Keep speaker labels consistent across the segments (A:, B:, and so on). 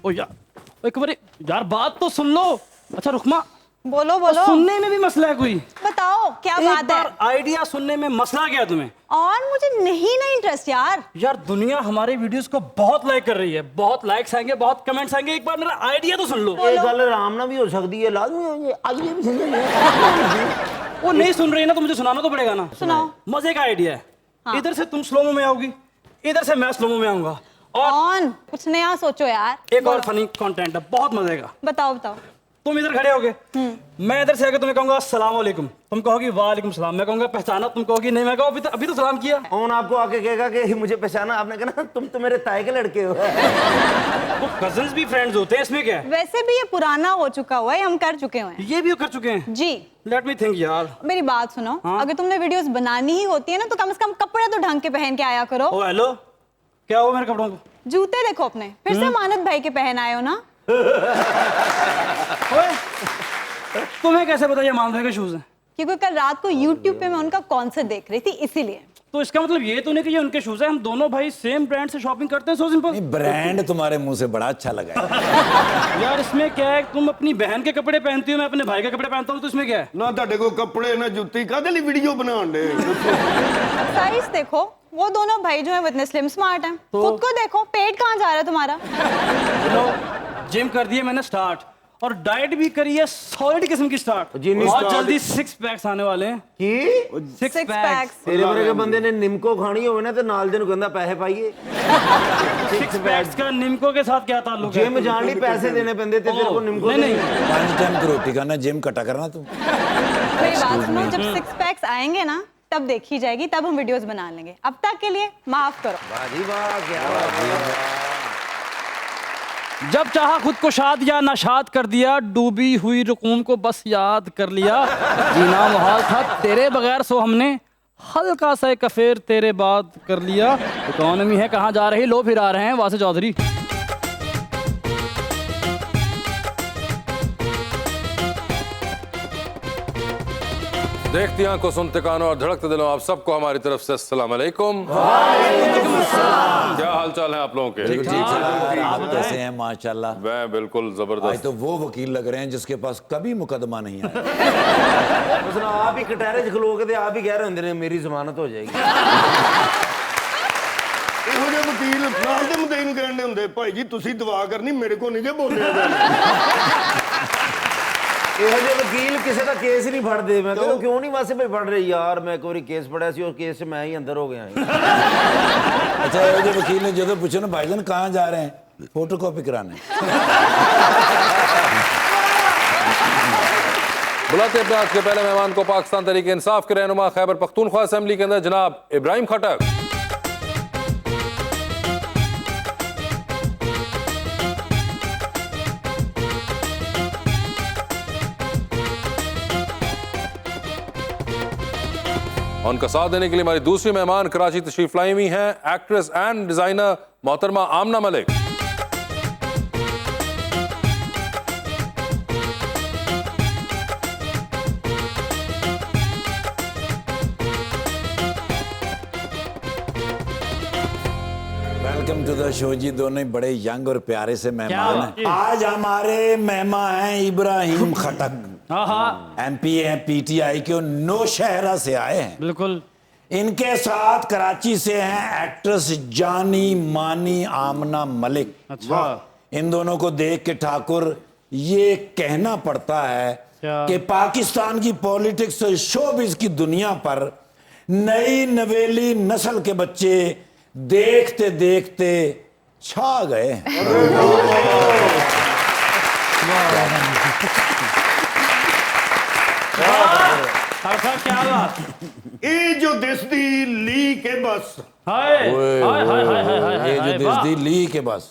A: ओ यार एक बार यार बात तो सुन लो। अच्छा रुकमा,
B: बोलो बोलो।
A: सुनने में भी मसला है कोई?
B: बताओ क्या बात है?
A: आइडिया सुनने में मसला क्या है तुम्हें?
B: और मुझे नहीं ना इंटरेस्ट यार।
A: यार दुनिया हमारे वीडियोस को बहुत लाइक कर रही है, बहुत लाइक्स आएंगे, बहुत कमेंट्स आएंगे। एक बार मेरा आइडिया तो सुन लो।
C: ये गल आराम ना भी हो सकती है, लाजमी आइए भी सुनिए।
A: वो नहीं सुन रही ना तो मुझे सुनाना तो पड़ेगा ना।
B: सुनाओ।
A: मजे का आइडिया है।
B: हाँ।
A: इधर से तुम स्लोमो में आओगी, इधर से मैं स्लोमो में आऊंगा, और
B: कौन कुछ नया सोचो यार।
A: एक और फनी कंटेंट है, बहुत मजे का।
B: बताओ बताओ।
A: तुम इधर खड़े होगे, मैं इधर से आके तुम्हें कहूंगा अस्सलाम वालेकुम, तुम कहोगी वालेकुम सलाम, मैं कहूंगा पहचाना, तुम कहोगी नहीं, मैं कहूँ अभी तो सलाम किया।
C: कौन आपको आके कहेगा कि मुझे पहचाना? आपने कहा तुम तो मेरे ताए के लड़के हो।
A: वो कजन्स भी फ्रेंड्स होते हैं, इसमें क्या है?
B: वैसे भी ये पुराना हो चुका हुआ है, हम कर चुके हुए हैं।
A: ये भी कर चुके हैं
B: जी।
A: लेट मी थिंक यार।
B: मेरी बात सुनो।
A: हाँ?
B: अगर तुमने वीडियोस बनानी ही होती है ना तो कम से कम कपड़े तो ढंग के पहन के आया करो।
A: ओ हेलो, क्या हुआ मेरे कपड़ों को?
B: जूते देखो अपने, फिर से मानद भाई के पहन आए हो ना।
A: ओए, तुम्हें कैसे पता ये मानद भाई के शूज हैं?
B: क्योंकि कल रात को YouTube पे मैं उनका कॉन्सर्ट देख रही थी, इसीलिए।
A: तो इसका मतलब ये तो नहीं कि ये उनके शूज हैं। हम दोनों भाई सेम ब्रांड से शॉपिंग करते हैं, सो सिंपल।
D: ब्रांड तुम्हारे मुंह से बड़ा अच्छा लगा है।
A: यार इसमें क्या है, तुम अपनी बहन के कपड़े पहनती हो, मैं अपने भाई के कपड़े पहनता हूँ, तो इसमें क्या है?
E: ना ਤੁਹਾਡੇ ਕੋਲ ਕੱਪੜੇ ना जुत्ती कादे ਲਈ वीडियो बनाउन दे।
B: साइज देखो, वो दोनों भाई जो है वो इतने स्लिम स्मार्ट हैं। खुद को देखो, पेट कहाँ जा रहा है तुम्हारा?
A: हेलो, जिम कर दिए मैंने स्टार्ट, और डाइट भी करी है सॉलिड किस्म की स्टार्ट। बहुत जल्दी 6 पैक्स आने वाले हैं।
C: की
A: 6
B: Six
A: पैक्स।
B: packs।
C: तेरे वर्गे बंदे ने निमको खानी होवे ना तो नाल दिन कहंदा पैसे पाइए।
A: 6 पैक्स का निम्को के साथ क्या ताल्लुक है?
C: जिम जान ली पैसे देने पैंदे ते तेरे को निमको
A: नहीं नहीं,
D: 5 टाइम की रोटी खाना, जिम कटा करना तुम।
B: मेरी बात सुनो, जब 6 पैक्स आएंगे ना तब देखी जाएगी, तब हम वीडियोस बना लेंगे। अब तक के लिए माफ करो।
C: वाह जी वाह, क्या बात है।
A: जब चाहा खुद को शाद या नाशाद कर दिया, डूबी हुई रुकूम को बस याद कर लिया, जीना मुहाल था तेरे बगैर, सो हमने हल्का सा एक अफेयर तेरे बाद कर लिया। इकोनॉमी है कहाँ जा रही, लो फिर आ रहे हैं वासे चौधरी।
F: देखती आंखों, सुनते कानों और धड़कते दिलों, आप सबको हमारी तरफ से अस्सलाम वालेकुम। क्या हाल चाल है आप लोगों के?
D: ठीक है, आप कैसे हैं? माशाल्लाह।
F: मैं बिल्कुल
D: आज
F: जबरदस्त।
D: तो वो वकील लग रहे हैं जिसके पास कभी मुकदमा नहीं आया।
C: उसने आप ही कटहरे च खलो के ते आप ही कह रहे होंदे ने मेरी जमानत हो जाएगी।
E: ਇਹੋ ਜਿਹੇ ਵਕੀਲ ਨਾਲ ਦੇ ਮੁਦਈ ਨੂੰ ਕਹਿੰਦੇ ਹੁੰਦੇ ਭਾਈ ਜੀ ਤੁਸੀਂ ਦੁਆ ਕਰਨੀ ਮੇਰੇ ਕੋ ਨਹੀਂ ਜੇ ਬੋਲਿਆ ਜਾਣਾ।
C: ਇਹੋ ਜਿਹੇ ਵਕੀਲ ਕਿਸੇ ਦਾ ਕੇਸ ਹੀ ਨਹੀਂ ਫੜਦੇ। ਮੈਂ ਕਹਿੰਦਾ ਕਿਉਂ ਨਹੀਂ ਵਾਸੇ ਭਾਈ ਫੜ ਰਹੇ ਯਾਰ? ਮੈਂ ਇੱਕ ਵਾਰੀ ਕੇਸ ਫੜਿਆ ਸੀ, ਉਸ ਕੇਸ 'ਚ ਮੈਂ ਹੀ ਅੰਦਰ ਹੋ ਗਿਆ।
D: अच्छा, वो जो वकील ने जो पूछो ना भाईजान कहाँ जा रहे हैं, फोटो कॉपी कराने।
F: बुलाते अपने आज के पहले मेहमान को, पाकिस्तान तहरीक इंसाफ के रहनुमा खैबर पख्तूनख्वा असेंबली के अंदर जनाब इब्राहिम खटक। उनका साथ देने के लिए हमारी दूसरी मेहमान कराची तशरीफ लाई हुई हैं एक्ट्रेस एंड डिजाइनर मोहतरमा Amna Malik.
D: Welcome to the show जी। दोनों ही बड़े यंग और प्यारे से मेहमान हैं। आज हमारे मेहमान हैं इब्राहिम खटक।
A: हाँ हाँ
D: MP हैं, PTI के, नौशहरा से आए हैं।
A: बिल्कुल।
D: इनके साथ कराची से हैं एक्ट्रेस जानी मानी आमना मलिक।
A: अच्छा।
D: इन दोनों को देख के ठाकुर ये कहना पड़ता है
A: क्या?
D: कि पाकिस्तान की पॉलिटिक्स और शोबिज की दुनिया पर नई नवेली नस्ल के बच्चे देखते देखते छा गए।
A: क्या बात?
E: ਇਹ ਜੋ ਦਿਸਦੀ ਲੀ ਕੇ ਬਸ
A: हाय हाय हाय हाय हाय हाय
D: ये जो
A: हाय,
D: दिस
A: वाह।
D: दी ली के बस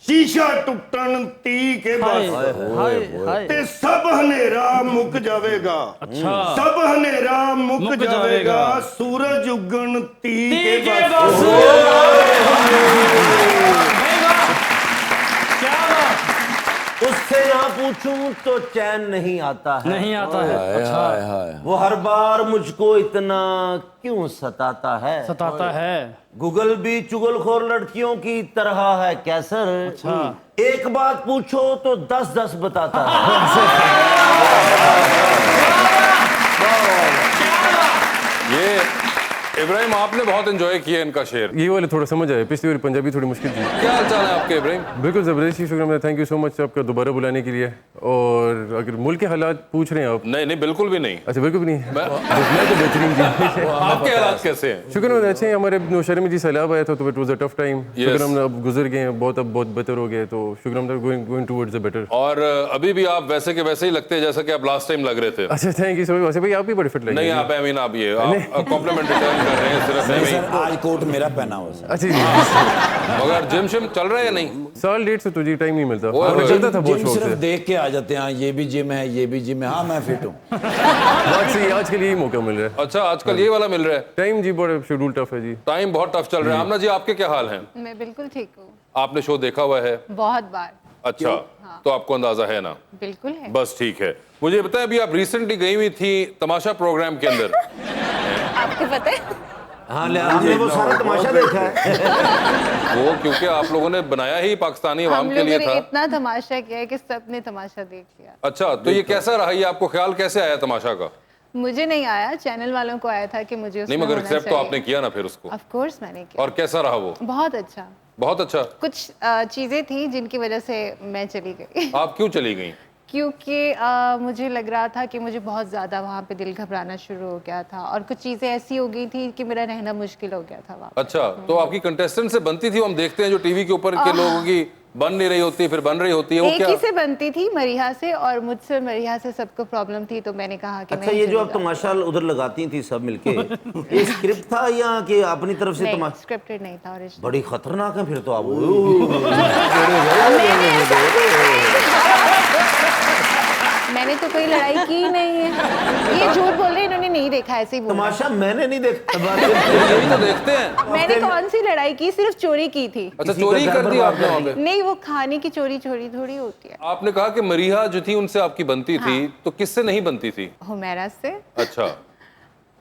E: ਸ਼ੀਸ਼ਾ ਟੁੱਟਣ ਤੀ ਕੇ
A: हाय
E: ਬਸ
A: हाय हाय।
E: ਤੇ ਸਭ ਹਨੇਰਾ ਮੁੱਕ ਜਾਵੇਗਾ।
A: अच्छा।
E: ਸਭ ਹਨੇਰਾ ਮੁੱਕ
A: ਮੁੱਕ
E: ਜਾਵੇਗਾ,
A: ਜਾਵੇਗਾ।
E: ਸੂਰਜ ਉਗਣ ਤੀ
A: ती
E: ਕੇ
A: के
E: ਬਸ।
A: बस। क्या बात?
C: उससे उससे ना पूछूं तो चैन नहीं आता है।
A: नहीं आता है। अच्छा,
C: वो हर बार मुझको इतना क्यों सताता है।
A: सताता है।
C: गूगल भी चुगलखोर लड़कियों की तरह है कैसर।
A: अच्छा।
C: एक बात पूछो तो 10-10 बताता है।
F: ये इब्राहिम आपने बहुत एंजॉय किया इनका शेर।
G: ये वाले थोड़ा समझ आए, पिछली बार पंजाबी थोड़ी मुश्किल थी।
F: क्या हाल चाल है आपके इब्राहिम?
G: बिल्कुल ज़बरदस्त, शुक्रिया, थैंक यू सो मच आपका दोबारा बुलाने के लिए। और अगर मुल्क के हालात पूछ रहे हैं आप।
F: नहीं नहीं बिल्कुल भी नहीं।
G: अच्छा बिल्कुल भी नहीं।
F: मैं
G: तो बेहतरीन जी।
F: आपके हालात कैसे हैं?
G: शुक्र अच्छे हैं। हमारे नौशहर में जी सैलाब आया था तो it was a tough time. शुक्र हम अब गुजर गए हैं, बहुत अब बहुत बेहतर हो गए, तो शुक्र हम गोइंग टुवर्ड्स द बेटर।
F: और अभी भी आप वैसे के वैसे ही लगते हैं जैसा कि आप लास्ट टाइम लग रहे थे।
G: अच्छा थैंक यू सो मच। भाई आप भी बड़े फिट लगे।
F: नहीं आप आई मीन आप ये कॉम्प्लीमेंट रिटर्न कर रहे हैं सिर्फ
D: सर आज कोट मेरा पहना हुआ सर।
G: अच्छा जी।
F: मगर जिम शिम चल रहा है या नहीं?
G: साल डेढ़ से तो जी टाइम नहीं मिलता।
F: ओए,
G: और चलता था बहुत
D: जिम
G: शौक
D: सिर्फ
G: से।
D: देख के आ जाते हैं, ये भी जिम है, ये भी जिम है। हाँ मैं फिट हूँ।
G: बात सही, आज के लिए ही मौका मिल रहा है।
F: अच्छा आजकल ये वाला मिल रहा है।
G: टाइम जी बड़ा शेड्यूल टफ है जी।
F: टाइम बहुत टफ चल रहा है। आमना जी आपके क्या हाल हैं?
B: मैं बिल्कुल ठीक हूँ,
F: आपने शो देखा हुआ है?
B: बहुत बार।
F: अच्छा तो आपको अंदाजा है ना?
B: बिल्कुल है।
F: बस ठीक है। मुझे बताएं अभी आप रिसेंटली गई हुई थी तमाशा प्रोग्राम के अंदर।
B: आपको पता है?
C: हाँ हमने वो सारा तमाशा देखा है।
F: वो क्योंकि आप लोगों ने बनाया ही पाकिस्तानी अवाम
H: हम
F: के लिए
H: लोगों ने
F: था।
H: इतना तमाशा किया है कि सबने तमाशा देख लिया।
F: अच्छा तो ये कैसा रहा? ये आपको ख्याल कैसे आया तमाशा का?
H: मुझे नहीं आया, चैनल वालों को आया था कि मुझे
F: नहीं मगर एक्सेप्ट तो आपने किया ना फिर उसको।
H: ऑफ कोर्स मैंने किया।
F: और कैसा रहा वो?
H: बहुत अच्छा।
F: बहुत अच्छा।
H: कुछ चीजें थी जिनकी वजह से मैं चली गई।
F: आप क्यों चली गई?
H: क्योंकि मुझे लग रहा था कि मुझे बहुत ज़्यादा वहाँ पे दिल घबराना शुरू हो गया था और कुछ चीज़ें ऐसी हो गई थी कि मेरा रहना मुश्किल हो गया था वहाँ पे।
F: अच्छा तो आपकी कंटेस्टेंट से बनती थी? हम देखते हैं जो टीवी के ऊपर के लोगों की बन नहीं रही होती फिर बन रही होती है, वो
H: एक
F: क्या?
H: ही से बनती थी, मरिया से, और मुझसे मरिया से सबको प्रॉब्लम थी तो मैंने कहा कि
C: अच्छा ये जो आप तमाशा उधर लगाती थी सब मिलके, ये स्क्रिप्ट था या कि अपनी तरफ से तमाशा?
H: स्क्रिप्टेड नहीं था ओरिजिनल।
C: बड़ी खतरनाक है फिर तो आप।
H: मैंने तो कोई लड़ाई की नहीं है। ये झूठ बोल रहे हैं, इन्होंने नहीं देखा, ऐसे ही बोल रहे हैं।
C: तमाशा मैंने नहीं देखा।
F: यही तो देखते हैं।
H: मैंने कौन सी लड़ाई की, सिर्फ चोरी की थी।
F: अच्छा चोरी कर दी आपने वहाँ पे?
H: नहीं वो खाने की चोरी चोरी थोड़ी होती है।
F: आपने कहा कि मरीहा जो थी उनसे आपकी बनती थी, तो किससे नहीं बनती थी?
H: हुमैरा से।
F: अच्छा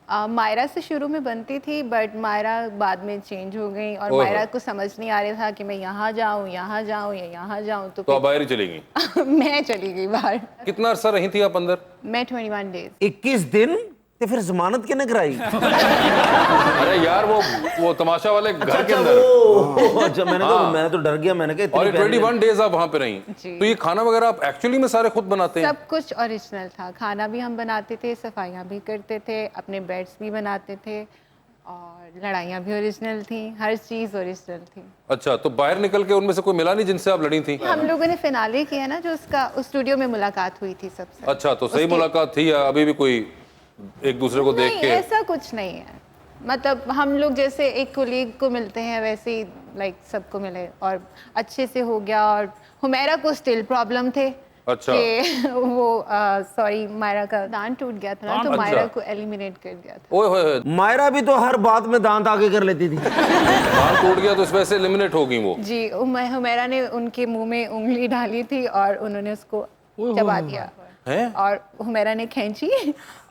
H: मायरा से शुरू में बनती थी बट मायरा बाद में चेंज हो गई और
F: ओहो।
H: मायरा को समझ नहीं आ रहा था कि मैं यहाँ जाऊँ यहाँ जाऊँ या यहाँ जाऊँ, तो
F: तो आप बाहर ही चली गई?
H: फिर मैं चली गई बाहर।
F: कितना अरसा रही थी आप अंदर?
H: मैं 21 डेज।
C: 21 दिन तो फिर जमानत किने कराई?
F: अरे यार वो तमाशा वाले घर के अंदर।
C: अच्छा मैं तो डर गया, मैंने कहा
F: और
C: इतनी
F: 21 डेज आप वहाँ पे रही।
H: जी।
F: तो ये खाना वगैरह आप एक्चुअली में सारे खुद बनाते हैं?
H: सब कुछ ओरिजिनल था, खाना भी हम बनाते थे, सफाइयाँ भी करते थे, अपने बेड्स भी बनाते थे और लड़ाइयाँ भी ओरिजिनल थी, हर चीज़ ओरिजिनल थी।
F: अच्छा तो बाहर निकल के उनमें से कोई मिला नहीं जिनसे आप लड़ी थी?
H: हम लोगों ने फिनाले किया ना, जो उसका उस स्टूडियो में मुलाकात हुई थी सबसे।
F: अच्छा तो सही मुलाकात थी या अभी भी कोई एक दूसरे को देख
H: नहीं,
F: के?
H: ऐसा कुछ नहीं है। मतलब हम लोग जैसे एक कोलीग को मिलते हैं वैसे ही लाइक सबको मिले और अच्छे से हो गया। और हुमैरा को स्टिल प्रॉब्लम थे।
F: अच्छा।
H: कि वो सॉरी मायरा का दांत टूट गया था ना, तो
F: अच्छा।
H: मायरा को एलिमिनेट कर दिया था।
F: ओए होए
C: मायरा भी तो हर बात में दांत आगे कर लेती थी।
F: दांत टूट गया तो इस वजह से एलिमिनेट हो गई वो?
H: जी हुमैरा ने उनके मुंह में उंगली डाली थी और उन्होंने उसको चबा दिया
F: हैं?
H: और हुमैरा ने खींची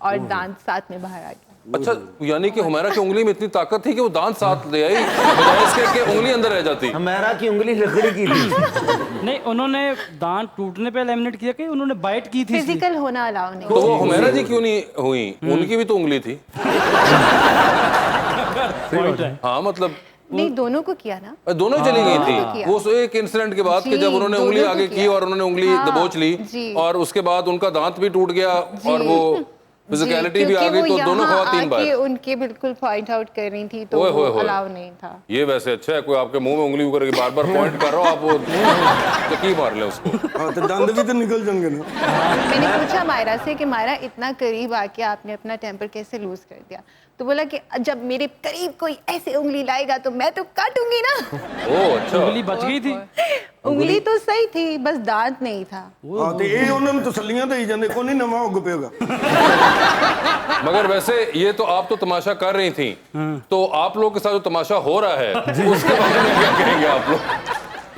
H: और दांत साथ में बाहर आ गया।
F: अच्छा यानी कि हुमैरा की उंगली में इतनी ताकत थी कि वो दांत साथ ले आई, बजाय इसके कि उंगली अंदर रह जाती।
C: हमारा की उंगली लकड़ी की थी।
A: नहीं उन्होंने दांत टूटने पे लेमिनेट किया कि उन्होंने बाइट की थी?
H: फिजिकल होना अलाउ नहीं।
F: तो वो हुमैरा जी क्यों नहीं हुई? उनकी भी तो उंगली थी। हाँ मतलब
H: नहीं, दोनों को किया ना।
F: दोनों चली गई
H: दोनों को
F: थी
H: किया।
F: वो एक इंसिडेंट के बाद कि
H: जी,
F: जब उन्होंने उंगली
H: दोनों को
F: आगे की
H: किया।
F: और उन्होंने उंगली
H: हाँ,
F: दबोच ली
H: जी।
F: और उसके बाद उनका दांत भी टूट गया और वो फिजिकलिटी भी आ गई, तो दोनों खवातीन बाहर।
H: उनके बिल्कुल पॉइंट आउट कर रही थी तो
F: ओए होए
H: वो
F: होए।
H: अलाउ नहीं था।
F: ये वैसे अच्छा है, कोई आपके मुंह में उंगली करके बार बार पॉइंट कर रहा हो, आप वो तकीब मार ले उसको।
E: हाँ तो दंद भी तो निकल जाएंगे ना।
H: मैंने पूछा मायरा से कि मायरा इतना करीब आके आपने अपना टेम्पर कैसे लूज कर दिया? तो बोला कि जब मेरे करीब कोई ऐसे उंगली लाएगा तो मैं तो काटूंगी ना।
F: ओह अच्छा।
A: उंगली बच गई थी?
H: उंगली तो सही थी, बस दांत नहीं था।
E: हाँ तो ये उन्होंने तसल्लियां देई जांदे, कोई नहीं नवा उग पेगा।
F: मगर वैसे ये तो आप तो तमाशा कर रही थी, तो आप लोग के साथ जो तमाशा हो रहा है उसके बारे में क्या कहेंगे आप लोग?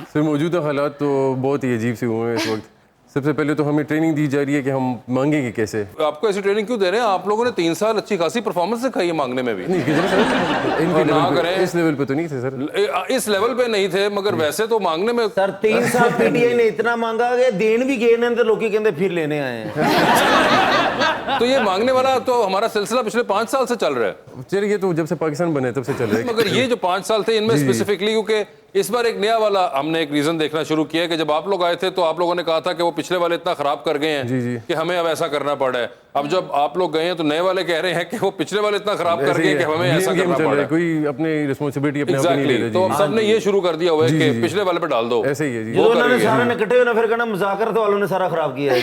G: सर मौजूदा हालात तो बहुत ही अजीब से हुए हैं इस वक्त। सबसे पहले तो हमें ट्रेनिंग दी जा रही है कि हम मांगेंगे कैसे।
F: आपको ऐसी ट्रेनिंग क्यों दे रहे हैं? आप लोगों ने 3 साल अच्छी खासी परफॉर्मेंस दिखाई है मांगने में भी।
G: नहीं गुजर सर, इनके
F: ना
G: लेवल पे,
F: करें।
G: इस लेवल पे तो नहीं थे सर।
F: इस लेवल पे नहीं थे, मगर वैसे तो मांगने में
C: सर 3 साल पीटीआई ने इतना मांगा कि देन भी गए ने तो लोग कहते फिर लेने आए हैं।
F: तो ये मांगने वाला तो हमारा सिलसिला पिछले 5 साल से चल रहा है।
G: चलिए, तो जब से पाकिस्तान बने तब से चल रहा है।
F: मगर ये जो 5 साल थे इनमें स्पेसिफिकली, क्योंकि इस बार एक नया वाला हमने एक रीजन देखना शुरू किया है कि जब आप लोग आए थे तो आप लोगों ने कहा था कि वो पिछले वाले इतना खराब कर गए हैं कि हमें अब ऐसा करना पड़ा है। अब जब आप लोग गए हैं तो नए वाले कह रहे हैं कि वो पिछले वाले इतना खराब कर गए कि हमें ऐसा करना पड़ा है।
G: कोई अपनी रिस्पांसिबिलिटी अपने आप नहीं ले रहा।
F: तो अब सबने ये शुरू कर दिया हुआ है कि पिछले वाले पे डाल दो।
G: ऐसे ही है जी।
C: जो उन्होंने सारे ने इकट्ठे होना फिर कहना मुज़ाकरत वालों ने सारा खराब किया है।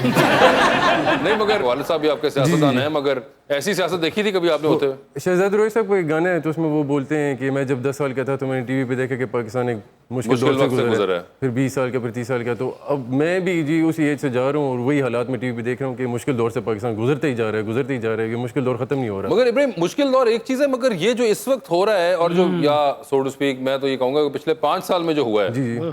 F: नहीं, मगर वालिद साहब भी आपके सियासतदान हैं, मगर ऐसी सियासत देखी थी कभी आपने होते हुए?
G: शहजाद रोहित साहब को एक गाना है तो उसमें वो बोलते हैं कि मैं जब 10 साल का था तो मैंने टीवी पे देखा कि पाकिस्तान एक मुश्किल दौर से गुजरा है, फिर 20 साल का, फिर 30 साल का। तो अब मैं भी जी उसी एज से जा रहा हूँ और वही हालात में टीवी पे देख रहा हूँ कि मुश्किल दौर से पाकिस्तान गुजरते ही जा रहा है, गुजरते ही जा रहा है, कि मुश्किल दौर खत्म नहीं हो रहा।
F: मगर इब्राहिम, मुश्किल दौर एक चीज है, मगर ये जो इस वक्त हो रहा है और जो या सो टू स्पीक मैं तो ये कहूंगा कि पिछले 5 साल में जो हुआ है,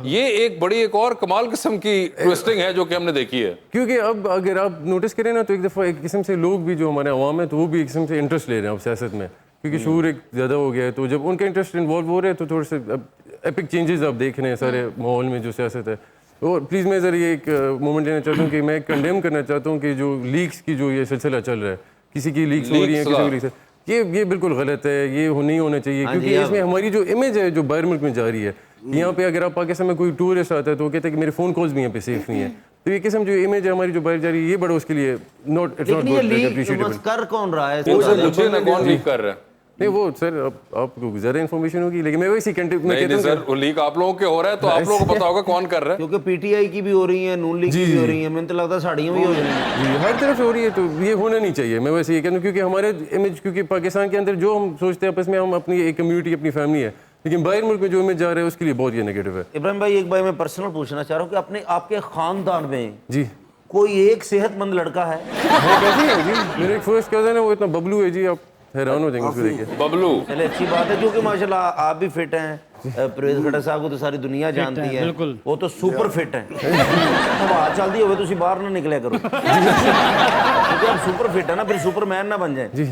F: ये एक बड़ी एक और कमाल किस्म की ट्विस्टिंग है जो कि हमने देखी है।
G: क्योंकि अब अगर आप नोटिस करें ना तो एक दफ़ा एक किस्म से लोग भी जो हमारे अवाम है तो वो भी एक किस्म से इंटरेस्ट ले रहे हैं अब सियासत में, क्योंकि शूर एक ज़्यादा हो गया है। तो जब उनका इंटरेस्ट इन्वॉल्व हो रहे हैं तो थोड़े से अब एपिक चेंजेस आप देख रहे हैं सारे माहौल में जो सियासत है। और प्लीज़ मैं ज़रा ये एक मोमेंट लेना चाहता हूँ कि मैं कंडेम करना चाहता हूँ कि जो लीक्स की जो ये सिलसिला चल रहा है, किसी की लीक्स हो रही है, किसी की लीक्स, ये बिल्कुल गलत है, ये नहीं होना चाहिए। क्योंकि इसमें हमारी जो इमेज है जो बाहर मुल्क में जा रही है, यहाँ पे अगर आप पाकिस्तान में कोई टूरिस्ट आता है तो वो कहते हैं कि मेरे फ़ोन कॉल्स भी यहाँ पे सेफ नहीं है। तो ये किस्म जो इमेज है हमारी जो बाहर जा रही है, ये बड़ा उसके लिए नॉट अप्रिशिएटेबल।
C: कर कौन रहा है?
F: मुझे ना कौन लीक कर रहा है?
G: नहीं वो सर आपको ज़्यादा इन्फॉर्मेशन होगी, लेकिन मैं वैसी कंटेंट में
F: नहीं सर, वो लीक आप लोगों के हो रहा है तो आप लोगों को पता होगा कौन कर रहा है।
C: क्योंकि पीटीआई की भी हो रही है, नून लीग की भी हो रही है, मैंने तो लगता है साड़ियाँ भी हो रही हैं।
G: जी हर तरफ से हो रही है, तो ये होना नहीं चाहिए। मैं वैसे ये कहता हूँ क्योंकि हमारे इमेज, क्योंकि पाकिस्तान के अंदर जो हम सोचते हैं आपस में, हम अपनी एक कम्युनिटी, अपनी फैमिली है, लेकिन बाहर मुल्क में जो इमेज जा रहा है उसके लिए बहुत ये नेगेटिव है।
C: इब्राहिम भाई, एक भाई मैं पर्सनल पूछना चाह रहा हूँ कि अपने आपके खानदान में
G: जी
C: कोई एक सेहतमंद लड़का है?
G: कैसे है जी? मेरे एक फर्स्ट कजन है, वो इतना बबलू है जी, आप हैरान हो जाएंगे उसको देख के।
F: बबलू,
C: चले अच्छी बात है, क्योंकि माशाल्लाह आप भी फिट हैं। परवेज खट्टर साहब को तो सारी दुनिया जानती है, वो तो सुपर फिट है। हवा चलती होवे तुसी बाहर ना निकले करो, क्योंकि आप सुपर फिट है ना, फिर सुपरमैन ना बन जाए।
G: जी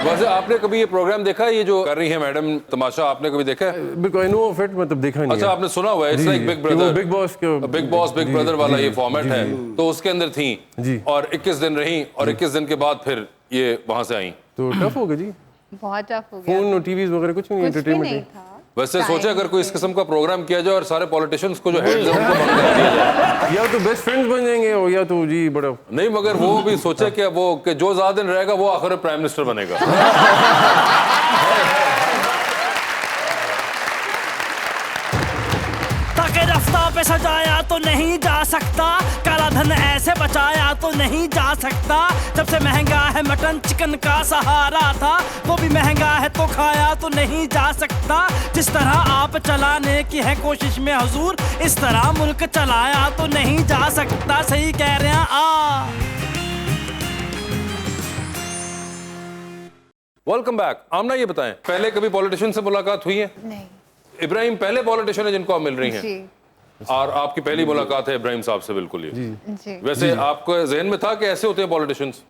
F: वैसे आपने कभी ये प्रोग्राम देखा है, ये जो कर रही है मैडम तमाशा, आपने कभी देखा है?
G: बिल्कुल, आई नो ऑफ इट, मतलब देखा नहीं है।
F: अच्छा, आपने सुना हुआ है, it's like big brother,
G: big boss
F: big brother वाला ये फॉर्मेट है। तो उसके अंदर थी
G: जी,
F: और 21 दिन रही और 21 दिन के बाद फिर ये वहां से आई।
G: तो टफ होगा जी,
H: बहुत टफ हो गया,
G: फोन और टीवीज वगैरह कुछ नहीं,
H: कुछ भी
G: एंटरटेनमेंट
H: नहीं
G: है।
H: था।
F: वैसे सोचे अगर कोई इस किस्म का प्रोग्राम किया जाए और सारे पॉलिटिशियंस को जो हेड्स हैं उनको बंद कर दिया जाए,
G: या तो बेस्ट फ्रेंड्स बन जाएंगे और या तो जी बड़ा
F: नहीं, मगर वो भी सोचे कि वो कि जो ज्यादा दिन रहेगा वो आखिर प्राइम मिनिस्टर बनेगा।
I: ताकि रास्ता पे सजाया तो नहीं जा सकता, काला धन ऐसे बचाया तो नहीं जा सकता। सबसे महंगा है मटन चिकन का सहारा था, वो भी महंगा है तो खाया तो नहीं जा सकता। जिस तरह आप चलाने की है कोशिश में हुजूर, इस तरह मुल्क चलाया तो नहीं जा सकता। सही कह रहे हैं आ।
F: Welcome back. आमना, ये बताएं, पहले कभी पॉलिटिशियन से मुलाकात हुई है?
H: नहीं
F: इब्राहिम पहले पॉलिटिशियन है जिनको आप मिल रही हैं?
H: जी
F: और आपकी पहली मुलाकात है इब्राहिम साहब से? बिल्कुल ये
H: जी।
F: वैसे आपको जहन में था कि ऐसे होते हैं पॉलिटिशियंस?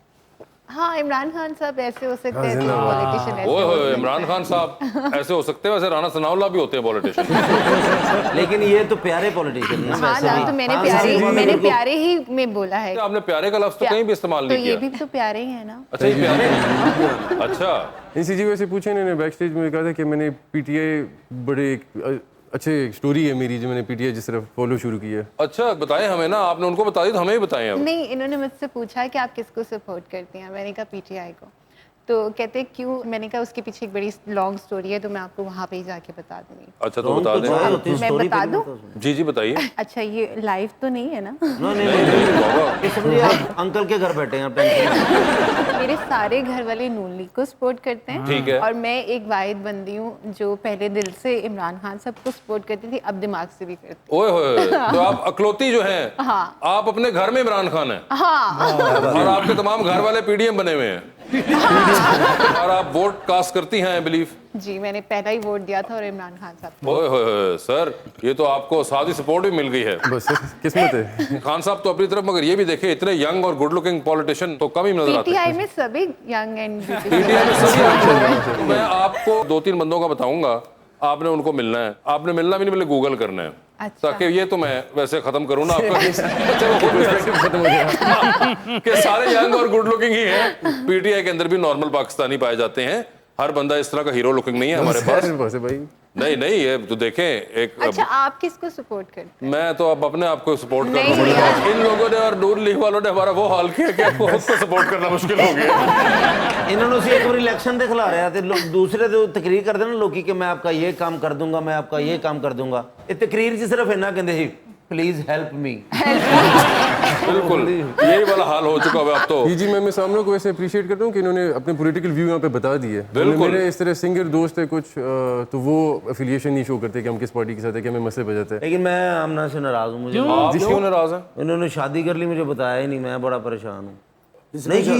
H: हाँ, इमरान खान साहब ऐसे हो सकते हैं, तो पॉलिटिशियन ऐसे
F: ओए
H: हो
F: होए,
H: सकते हैं।
F: इमरान खान साहब ऐसे हो सकते हैं, वैसे राणा सनाउल्लाह भी होते हैं पॉलिटिशियन।
C: लेकिन ये तो प्यारे पॉलिटिशियन हैं
H: हाँ
C: वैसे
H: ना,
C: भी।
H: तो मैंने
C: हाँ,
H: प्यारे ही में बोला है।
F: आपने प्यारे का लफ्ज तो कहीं भी इस्तेमाल
H: तो
F: नहीं
H: ये
F: किया।
H: भी तो प्यारे ही है ना।
F: अच्छा, ये प्यारे हैं? अच्छा,
G: इनसी जी वैसे पूछे इन्होंने बैक स्टेज में कहा था कि मैंने पीटीआई बड़े अच्छे स्टोरी है मेरी जो मैंने पीटीआई जिस तरह फॉलो शुरू की है।
F: अच्छा, बताएं हमें ना, आपने उनको बता दी तो हमें ही बताएं अब।
H: नहीं, इन्होंने मुझसे पूछा कि आप किसको सपोर्ट करती हैं, मैंने कहा पीटीआई को। तो कहते क्यों, मैंने कहा उसके पीछे एक बड़ी लॉन्ग स्टोरी है, तो मैं आपको वहाँ पे ही जाके बता दूंगी।
F: अच्छा, तो बता दें।
H: मैं बता दूं?
F: जी जी बताइए।
H: अच्छा, ये लाइव तो नहीं है ना?
C: नहीं, समझिए आप अंकल के घर बैठे हैं, आप टेंशन।
H: मेरे सारे घर वाले नून लीग को सपोर्ट करते हैं।
F: ठीक है।
H: और मैं एक वाहिद बंदी हूँ जो पहले दिल से इमरान खान साहब को सपोर्ट करती थी, अब दिमाग से भी करती हूँ।
F: ओए होए, तो आप अकलौती जो हैं,
H: हाँ।
F: आप अपने घर में इमरान खान हैं?
H: हाँ
F: और आपके तमाम घर वाले पीडीएम बने हुए हैं? और आप वोट कास्ट करती हैं आई बिलीव?
H: जी, मैंने पहला ही वोट दिया था और इमरान खान साहब को।
F: ओए होए सर, ये तो आपको सादी सपोर्ट भी मिल गई है।
G: बस किस्मत है।
F: खान साहब तो अपनी तरफ, मगर ये भी देखे इतने यंग और गुड लुकिंग पॉलिटिशियन तो कम ही नजर आते हैं।
H: पीटीआई में सभी यंग एंड
F: पीटीआई में सभी young हैं। मैं आपको 2-3 बंदों का बताऊंगा, आपने उनको मिलना है। आपने मिलना भी नहीं, पहले गूगल करना है।
H: अच्छा।
F: ताकि ये तो मैं वैसे खत्म करूं ना आपका खत्म हो गया कि सारे यंग और गुड लुकिंग ही हैं। पीटीआई के अंदर भी नॉर्मल पाकिस्तानी पाए जाते हैं, हर बंदा इस तरह का हीरो लुकिंग नहीं है हमारे पास।
G: भाई
F: नहीं, ये तो देखें एक।
H: अच्छा, आप किसको सपोर्ट करते हैं?
F: मैं तो अब अपने आप को सपोर्ट कर
H: नहीं,
F: रहा हूं।
H: यार।
F: इन लोगों ने और नूर लीग वालों ने हमारा वो हाल किया कि खुद को सपोर्ट करना मुश्किल हो गया।
C: इन्होंने से एक बार इलेक्शन दिखला रहे थे लोग, दूसरे तो तकरीर करते ना लोग कि मैं आपका ये काम कर दूंगा, मैं आपका ये काम कर दूंगा। ये तकरीर च सिर्फ इन्ना कहते सी, प्लीज हेल्प मी।
F: बिल्कुल यही वाला हाल हो चुका है अब तो।
G: जी मैं सामने को वैसे अप्रिशिएट करता हूँ कि इन्होंने अपने पॉलिटिकल व्यू यहाँ पे बता दिए।
F: बिल्कुल।
G: मेरे इस तरह सिंगर दोस्त है कुछ, तो वो एफिलिएशन नहीं शो करते कि हम किस पार्टी के साथ है, कि हमें मसले बजाते हैं।
C: लेकिन मैं आमना से नाराज हूँ। मुझे
F: आप क्यों नाराज हैं?
C: इन्होंने शादी कर ली, मुझे बताया ही नहीं, मैं बड़ा परेशान हूँ। नहीं की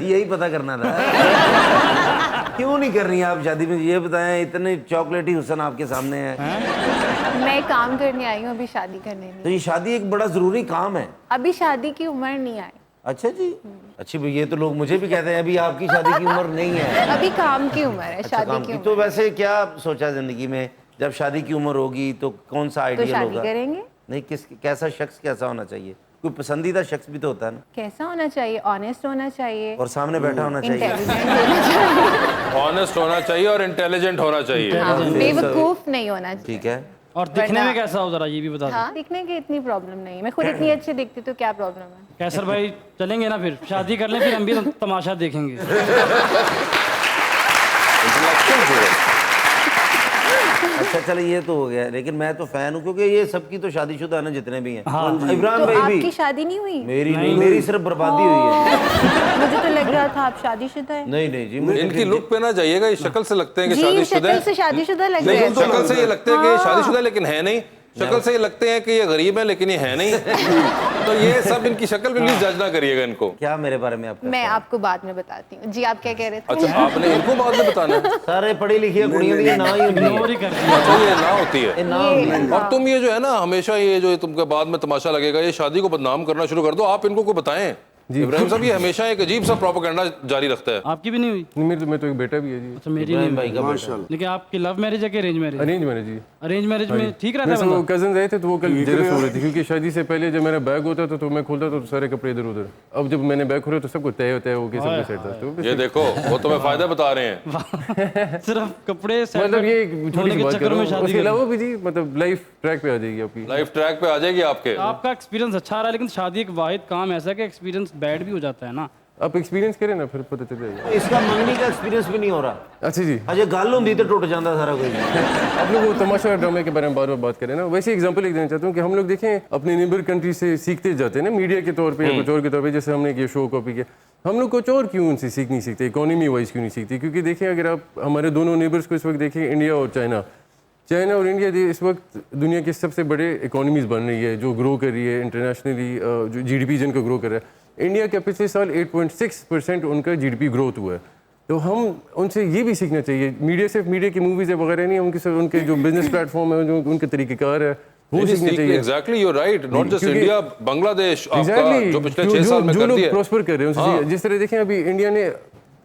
C: यही पता करना था। क्यों नहीं कर रही आप शादी में, ये बताएं। इतने चॉकलेटी हुसन आपके सामने है।
H: मैं काम करने आई हूँ, अभी शादी करने नहीं।
C: तो ये शादी एक बड़ा जरूरी काम है।
H: अभी शादी की उम्र नहीं आई।
C: अच्छा जी, अच्छी भाई, ये तो लोग मुझे भी कहते हैं अभी आपकी शादी की उम्र नहीं है।
H: अभी काम की उम्र है,
C: अच्छा,
H: शादी
C: काम
H: की
C: की।
H: उम्र।
C: तो वैसे क्या सोचा जिंदगी में, जब शादी की उम्र होगी तो कौन सा
H: तो
C: आइडियल
H: शादी
C: होगा?
H: करेंगे।
C: नहीं, किस कैसा शख्स कैसा होना चाहिए? कोई पसंदीदा शख्स भी तो होता है ना।
H: कैसा होना चाहिए? ऑनेस्ट होना चाहिए,
C: और सामने बैठा होना चाहिए।
H: इंटेलिजेंट होना चाहिए।
F: ऑनेस्ट होना चाहिए और इंटेलिजेंट होना चाहिए।
H: हाँ, बेवकूफ नहीं होना चाहिए।
C: ठीक है।
A: और दिखने में कैसा हो जरा ये भी बता दो।
H: हाँ, दिखने की इतनी प्रॉब्लम नहीं है, मैं खुद इतनी अच्छी दिखती तो क्या प्रॉब्लम है?
A: कैसर भाई चलेंगे ना, फिर शादी कर लें, फिर हम भी तमाशा देखेंगे।
C: अच्छा चलो, ये तो हो गया, लेकिन मैं तो फैन हूँ क्योंकि ये सबकी तो शादीशुदा है ना, जितने भी हैं।
A: हाँ।
C: इब्राहिम
H: तो
C: भाई
H: आपकी
C: भी।
H: शादी नहीं हुई?
C: मेरी नहीं, मेरी सिर्फ बर्बादी हुई है।
H: मुझे तो लग रहा था आप शादीशुदा है।
C: नहीं जी, मुझे
F: इनकी लुक पे ना जाइएगा, इस शक्ल से लगते हैं कि
H: जी,
F: शादीशुदा
H: शक्ल से शादीशुदा लग रहे
F: लेकिन
H: हैं।
F: शक्ल से ये लगते हैं कि शादीशुदा लेकिन है नहीं। शक्ल से ये लगते हैं कि ये गरीब है लेकिन ये है नहीं। तो ये सब इनकी शक्ल पे प्लीज जज ना करिएगा इनको।
C: क्या मेरे बारे में आपका?
H: मैं आपको बाद में बताती हूँ। जी, आप क्या कह रहे थे?
F: अच्छा, आपने इनको बाद में बताना है?
C: सारे पढ़ी लिखी कुड़ियों की ना ही होती है।
A: इग्नोर ही कर दिया।
F: अच्छा, ये ना होती है।
C: ये ना होती है।
F: और तुम ये जो है ना, हमेशा ये जो तुमके बाद में तमाशा लगेगा, ये शादी को बदनाम करना शुरू कर दो। आप इनको को बताएं। इब्राहिम साहब, ये हमेशा एक अजीब सा प्रोपेगेंडा जारी रखता है।
A: आपकी भी नहीं हुई?
G: नहीं, मेरे तो एक बेटा भी है जी।
A: अच्छा, मेरी नहीं
C: भाई
A: हुई।
C: का बेटा।
A: लेकिन आपकी लव मैरिज है कि अरेंज मैरिज?
G: अरेंज मैरिज जी।
A: अरेंज मैरिज में ठीक रहता है
G: वो
A: बंदा?
G: कजन आए थे तो वो कल जेलस हो रहे थे क्योंकि शादी से पहले जब मेरा बैग होता था तो मैं खोलता था तो सारे कपड़े इधर उधर। अब जब मैंने बैग खोला तो सबको तय होता है, वो के सब सेट था। तो
F: ये देखो, वो तुम्हें फायदा बता रहे हैं।
A: सिर्फ कपड़े set
G: मतलब ये
A: होने
G: छोटी सी
A: के
G: बात
A: चक्कर
G: कर रहा
A: में
G: हूँ।
A: शादी
G: उसके
A: कर ली।
G: अलावा भी जी मतलब लाइफ ट्रैक पे आ जाएगी आपकी।
F: लाइफ ट्रैक पे आ जाएगी आपके।
A: आपका एक्सपीरियंस अच्छा रहा, लेकिन शादी एक वाहिद काम ऐसा है कि एक्सपीरियंस बैड भी हो जाता है ना।
G: आप एक्सपीरियंस करें ना, फिर पता चल जाएगा।
C: इसका मंगनी का एक्सपीरियंस भी नहीं हो रहा।
G: अच्छा जी,
C: अजय गल होंगी तो टूट जाता सारा कुछ।
G: आप लोग वो तमाशा ड्रामे के बारे में बार बार बात करें ना, वैसे एग्जांपल एक देना चाहता हूँ कि हम लोग देखें अपने नेबर कंट्री से सीखते जाते हैं ना, मीडिया के तौर पे या कुछ और के तौर पे। जैसे हमने ये शो कॉपी किया, हम लोग कुछ और क्यों उनसे सीख नहीं सीखते, इकोनॉमी वाइज क्यों नहीं सीखते? क्योंकि देखिए, अगर आप हमारे दोनों नेबर्स को इस वक्त देखें, इंडिया और चाइना और इंडिया इस वक्त दुनिया के सबसे बड़े इकोनॉमीज बन रही है, जो ग्रो कर रही है इंटरनेशनली, जो जीडीपी जिनका ग्रो कर रहा है। इंडिया का पिछले साल 8.6% उनका जीडीपी ग्रोथ हुआ है। तो हम उनसे ये भी सीखना चाहिए। मीडिया सिर्फ मीडिया की मूवीज वगैरह नहीं, उनके जो बिजनेस प्लेटफॉर्म है, जो उनके तरीक़ेकार है, वो सीखना चाहिए।
F: Exactly, you right. Not just India, Bangladesh आपका जो पिछले 6 साल में
G: जो
F: कर
G: लोग
F: दिया।
G: प्रॉस्पर कर रहे हैं उनसे जिस तरह देखें, अभी इंडिया ने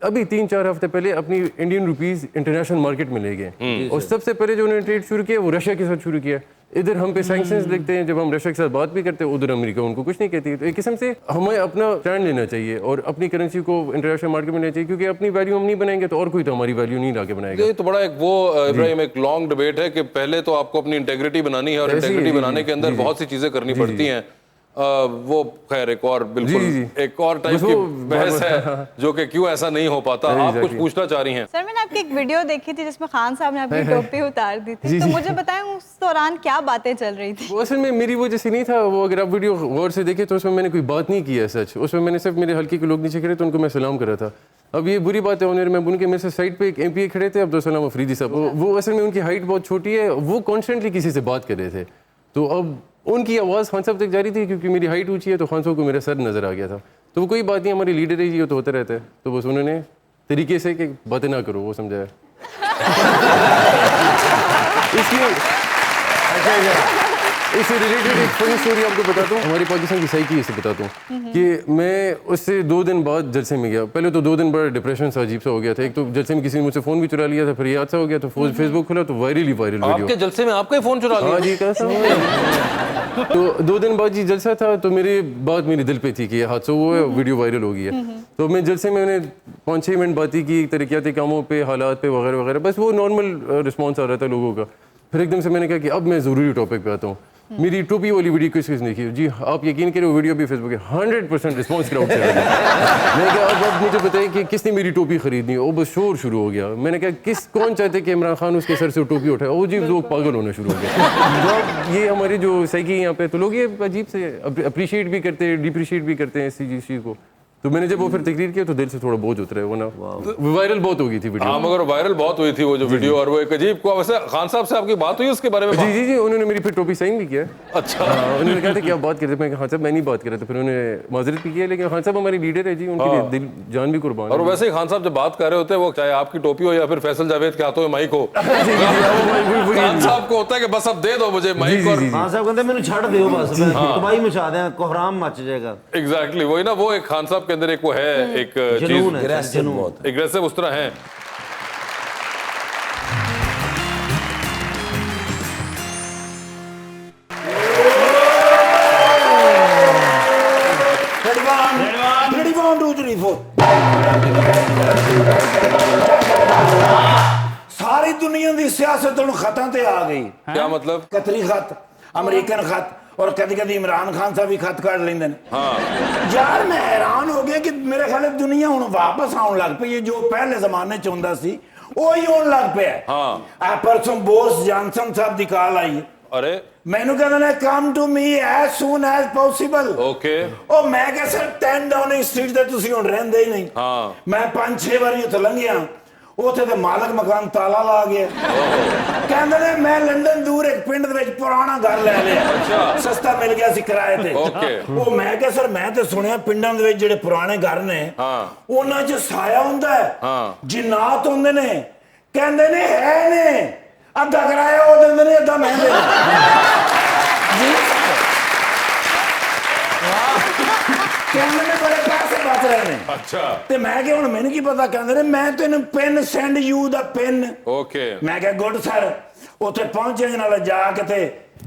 G: अभी 3-4 हफ्ते पहले अपनी इंडियन रुपीस इंटरनेशनल मार्केट में ले गए, और सबसे पहले जो उन्होंने ट्रेड शुरू किया वो रशिया के साथ शुरू किया। इधर हम पे सैंक्शंस लिखते हैं, जब हम रशिया के साथ बात भी करते हैं उधर अमेरिका उनको कुछ नहीं कहती है। तो एक किस्म से हमें अपना स्टैंड लेना चाहिए और अपनी करेंसी को इंटरनेशनल मार्केट में लेना चाहिए, क्योंकि अपनी वैल्यू हम नहीं बनाएंगे तो और कोई तो हमारी वैल्यू नहीं लाके बनाएगा।
F: ये तो बड़ा एक वो इब्राहिम एक लॉन्ग डिबेट है कि पहले तो आपको अपनी इंटेग्रिटी बनानी है, और इंटेग्रिटी बनाने के अंदर बहुत सी चीजें करनी पड़ती हैं। वो खैर एक और बिल्कुल एक और टाइप की बहस है जो कि क्यों ऐसा नहीं हो पाता। आप कुछ पूछना चाह रही हैं?
B: सर, मैंने आपकी एक वीडियो देखी थी जिसमें खान साहब ने अपनी टोपी उतार दी थी, तो मुझे बताएं उस दौरान क्या बातें चल रही थी?
G: वो असल में मेरी वजह से नहीं था। वो अगर आप वीडियो गौर से देखें तो उसमें मैंने कोई बात नहीं की है सच। उसमें मैंने सिर्फ मेरे हल्के के लोग नीचे खड़े तो उनको मैं सलाम कर रहा था। अब ये बुरी बात है, उन्होंने मैं उनके मेरे से साइड पे एक एमपीए खड़े थे, अब्दुल अफरीदी साहब। वो असल में उनकी हाइट बहुत छोटी है, वो कॉन्स्टेंटली किसी से बात कर रहे थे। तो अब उनकी आवाज़ खान साहब तक जा रही थी, क्योंकि मेरी हाइट ऊंची है तो खान साहब को मेरा सर नज़र आ गया था। तो वो कोई बात नहीं, हमारी लीडर है जी, वो तो होता रहता है। तो बस उन्होंने तरीके से कि बातें ना करो, वो समझाया। इसलिए इससे रिलेटेड एक फनी स्टोरी आपको बताता हूँ, हमारी पाकिस्तान की साइकी से बताता हूँ कि मैं उससे 2 दिन बाद जलसे में गया। पहले तो 2 दिन बड़ा डिप्रेशन सा अजीब सा हो गया था। एक तो जलसे में किसी ने मुझसे फ़ोन भी चुरा लिया था, फिर ये हादसा हो गया, तो फेसबुक खुला तो वायरल वीडियो।
F: आपके जलसे में आपका ही फोन चुरा लिया?
G: हाँ जी, कैसा? तो 2 दिन बाद जी जलसा था, तो मेरी बात मेरे दिल पे थी कि ये हादसा हुआ है, वीडियो वायरल हो गई है। तो मैं जलसे में मैंने 5-6 मिनट बातें की तरक्याती कामों पे, हालात पे वगैरह वगैरह, बस वो नॉर्मल रिस्पॉन्स आ रहा था लोगों का। फिर एकदम से मैंने कहा कि अब मैं ज़रूरी टॉपिक पे आता हूँ। मेरी टोपी वाली वीडियो किसने देखी? जी आप यकीन करें, वो वीडियो भी फेसबुक है, 100% रिस्पॉन्स क्राउड से मैंने कहा अब मुझे बताइए कि किसने मेरी टोपी खरीदनी है। वो बस शोर शुरू हो गया। मैंने कहा कौन चाहते कि इमरान खान उसके सर से टोपी उठाए? वो जी लोग पागल होना शुरू हो गया। ये हमारी जो साइकी यहाँ पे, तो लोग ये अजीब से अप्रिशिएट भी करते हैं, डिप्रिशिएट भी करते हैं इस चीज़ को। तो मैंने जब वो फिर तकरीर किया तो दिल से थोड़ा बोझ उतरा है, वरना वायरल बहुत हो गई थी वीडियो।
F: हाँ, मगर वायरल बहुत हुई थी वो जो वीडियो, और वो एक अजीब को। वैसे खान साहब से आपकी बात हुई उसके बारे में?
G: जी जी जी, उन्होंने मेरी फिर टोपी साइन भी किया।
F: अच्छा।
G: उन्होंने कहा था कि आप बात करते, मैं खान साहब मैं नहीं बात कर रहा था। फिर उन्होंने माजरत भी किया, लेकिन खान साहब हमारी लीडर है जी, उनके लिए दिल जान भी कुर्बान।
F: और वैसे ही खान साहब जब बात कर रहे होते हैं, वो चाहे आपकी टोपी हो या फिर फैसल जावेद के हाथों में माइक हो, खान साहब को होता है कि बस अब दे दो मुझे माइक। और
C: खान साहब कहते मैंने छड़ दो बस, तबाही मचा दें, कोहराम मच जाएगा।
F: एग्जैक्टली वही ना, वो एक खान साहब के अंदर एक वो है, एक
C: जुनून है,
F: एग्रेसिव उस तरह है।
D: सारी दुनिया की सियासत हुण खतां ते आ गई।
F: क्या मतलब?
D: कतरी खत, अमरीकन खत, और कभी कभी इमरान खान साहब भी खत काट लेंदे ने। हाँ। यार मैं हैरान हो गया कि मेरे ख्याल दुनिया हुण वापस आउण लग पई है, जो पहले जमाने च हुंदा सी वही होण लग पिया। हाँ। परसों बोरिस जॉनसन साहब दी कॉल आई।
F: अरे
D: मैनू कहते ने come to me as soon as possible.
F: Okay.
D: ओ मैं कह सर 10 डाउनिंग स्ट्रीट ते तुसी हुण रहंदे ही नहीं। हाँ। मैं 5-6 बारी उत्थे लंघिया, ਉੱਥੇ ਤੇ ਮਾਲਕ ਮਕਾਨ ਤਾਲਾ ਲਾ ਗਿਆ। ਕਹਿੰਦੇ ਨੇ ਮੈਂ ਲੰਡਨ ਦੂਰ ਇੱਕ ਪਿੰਡ ਦੇ ਵਿੱਚ ਪੁਰਾਣਾ ਘਰ ਲੈ ਲਿਆ, ਸਸਤਾ ਮਿਲ ਗਿਆ ਸੀ ਕਿਰਾਏ ਤੇ। ਉਹ ਮੈਂ ਕਿਹਾ ਸਰ ਮੈਂ ਤੇ ਸੁਣਿਆ ਪਿੰਡਾਂ ਦੇ ਵਿੱਚ ਜਿਹੜੇ ਪੁਰਾਣੇ ਘਰ ਨੇ ਉਹਨਾਂ 'ਚ ਸਾਇਆ ਹੁੰਦਾ ਹੈ, ਜਿੰਨਾਤ ਹੁੰਦੇ ਨੇ। ਕਹਿੰਦੇ ਨੇ ਹੈ ਨੇ, ਅੱਧਾ ਕਿਰਾਇਆ ਉਹ ਦਿੰਦੇ ਨੇ, ਅੱਧਾ ਮੈਂ ਦਿੰਦਾ। ਕਹਿੰਦੇ ਨੇ ਬੜੇ ਪੈਸੇ ਬਚ ਰਹੇ ਨੇ। ਅੱਛਾ। ਤੇ ਮੈਂ ਕਿਹਾ ਹੁਣ ਮੈਨੂੰ ਕੀ ਪਤਾ। ਕਹਿੰਦੇ ਨੇ ਮੈਂ ਤੈਨੂੰ pin send you the pin. Okay. ਮੈਂ ਕਿਹਾ ਗੁੱਡ ਸਰ। ਉੱਥੇ ਪਹੁੰਚੇ ਨਾਲ ਜਾ ਕੇ ਤੇ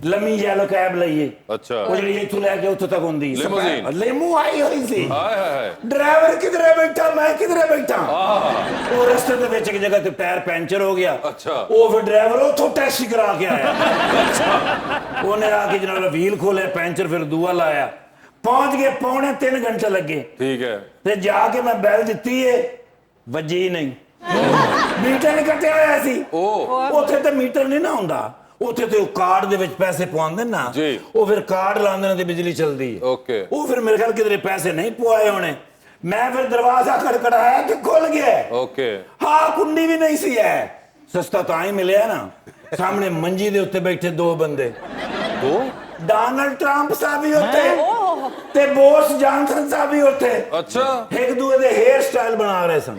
D: ਲੰਮੀ ਯੈਲੋ ਕੈਬ ਲਈਏ। ਅੱਛਾ। ਉਹ ਜਿਹੜੀ ਇੱਥੋਂ ਲੈ ਕੇ ਉੱਥੇ ਤੱਕ ਹੁੰਦੀ ਲੈਮੂ ਆਈ ਹੋਈ ਸੀ। ਹਾਏ ਹਾਏ। ਡਰਾਈਵਰ ਕਿਧਰੇ ਬੈਠਾ, ਮੈਂ ਕਿਧਰੇ ਬੈਠਾ। ਉਹ ਰਸਤੇ ਦੇ ਵਿੱਚ ਇੱਕ ਜਗ੍ਹਾ ਤੇ ਟਾਇਰ ਪੈਂਚਰ ਹੋ ਗਿਆ। ਅੱਛਾ। ਉਹ ਫਿਰ ਡਰਾਈਵਰ ਉੱਥੋਂ ਟੈਕਸੀ ਕਰਾ ਕੇ ਆਇਆ। ਅੱਛਾ। ਉਹਨੇ ਆ ਕੇ ਜਨਾਬ ਵੀਲ ਖੋਲਿਆ, ਪੈਂਚਰ ਫਿਰ ਦੂਆ ਲਾਇਆ। पहुंच गए, 2.5 घंटे लगे। ठीक है। ते जाके मैं बैल दिती है, वजी नहीं। मीटर नहीं कटिया होया सी। उत्थे ते मीटर नहीं ना हुंदा, उत्थे ते कार्ड दे विच पैसे पवांदे ना, वो फिर कार्ड लांदे ने ते बिजली चलदी है। ओके। वो फिर मेरे ख्याल किधरे पैसे नहीं पवाए होने। मैं फिर दरवाजा खड़खड़ाया ते खुल गया। ओके। हाँ, कुंडी भी नहीं सी है। सस्ता तां ही मिलिया ना। सामने मंजी दे उत्ते बैठे 2 बंदे। दो? डोनाल्ड ट्रंप साहब भी होते ते बोरिस जॉनसन साहब भी होते। अच्छा। एक दूसरे दे हेयर स्टाइल बना रहे सन।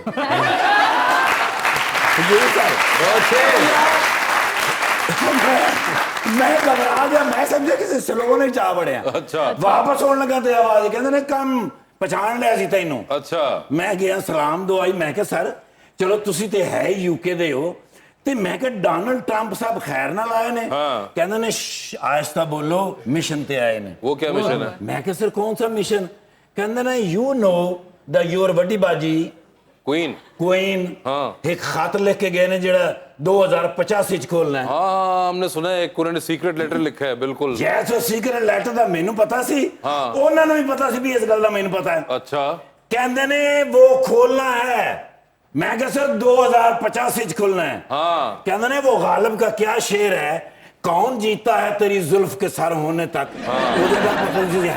D: मैं घबरा गया, मैं समझा किसी स्लो ने जा बड़िया। अच्छा। वापस होने लगा ते आवाज कहंदे ने कम पहचान लिया सी तैनू। अच्छा। मैं गया, सलाम दुआई। मैं कहा सर चलो तुसी ते है यूके दे हो, ਤੇ ਮੈਂ ਕਿਹਾ ਡੋਨਾਲਡ ਟਰੰਪ ਸਾਹਿਬ ਖੈਰ ਨਾਲ ਆਏ ਨੇ। ਕਹਿੰਦੇ ਨੇ ਆਹਿਸਤਾ ਬੋਲੋ, ਮਿਸ਼ਨ ਤੇ ਆਏ ਨੇ।
F: ਉਹ ਕੀ ਮਿਸ਼ਨ ਹੈ?
D: ਮੈਂ ਕਿਹਾ ਸਰ ਕੌਣ ਸਾ ਮਿਸ਼ਨ? ਕਹਿੰਦੇ ਨੇ ਯੂ ਨੋ ਦਾ ਯੂਰ ਵੱਡੀ ਬਾਜੀ ਕੁਈਨ ਇੱਕ ਖਤ ਲਿਖ ਕੇ ਗਏ ਨੇ ਜਿਹੜਾ 2085 ਚ ਖੋਲਣਾ ਹੈ।
F: ਹਾਂ, हमने सुना है, एक उन्होंने सीक्रेट लेटर लिखा है। बिल्कुल। जैसे
D: सीक्रेट लेटर ਦਾ ਮੈਨੂੰ ਪਤਾ ਸੀ, ਉਹਨਾਂ ਨੂੰ ਵੀ ਪਤਾ ਸੀ ਵੀ ਇਸ ਗੱਲ ਦਾ ਮੈਨੂੰ ਪਤਾ ਹੈ। ਅੱਛਾ। ਕਹਿੰਦੇ ਨੇ ਉਹ ਖੋਲਣਾ ਹੈ। मैं क्या सर 2085 खुलना है। हाँ। कहते ने वो गालिब का क्या शेर है, कौन जीता है तेरी जुल्फ के सर होने तक।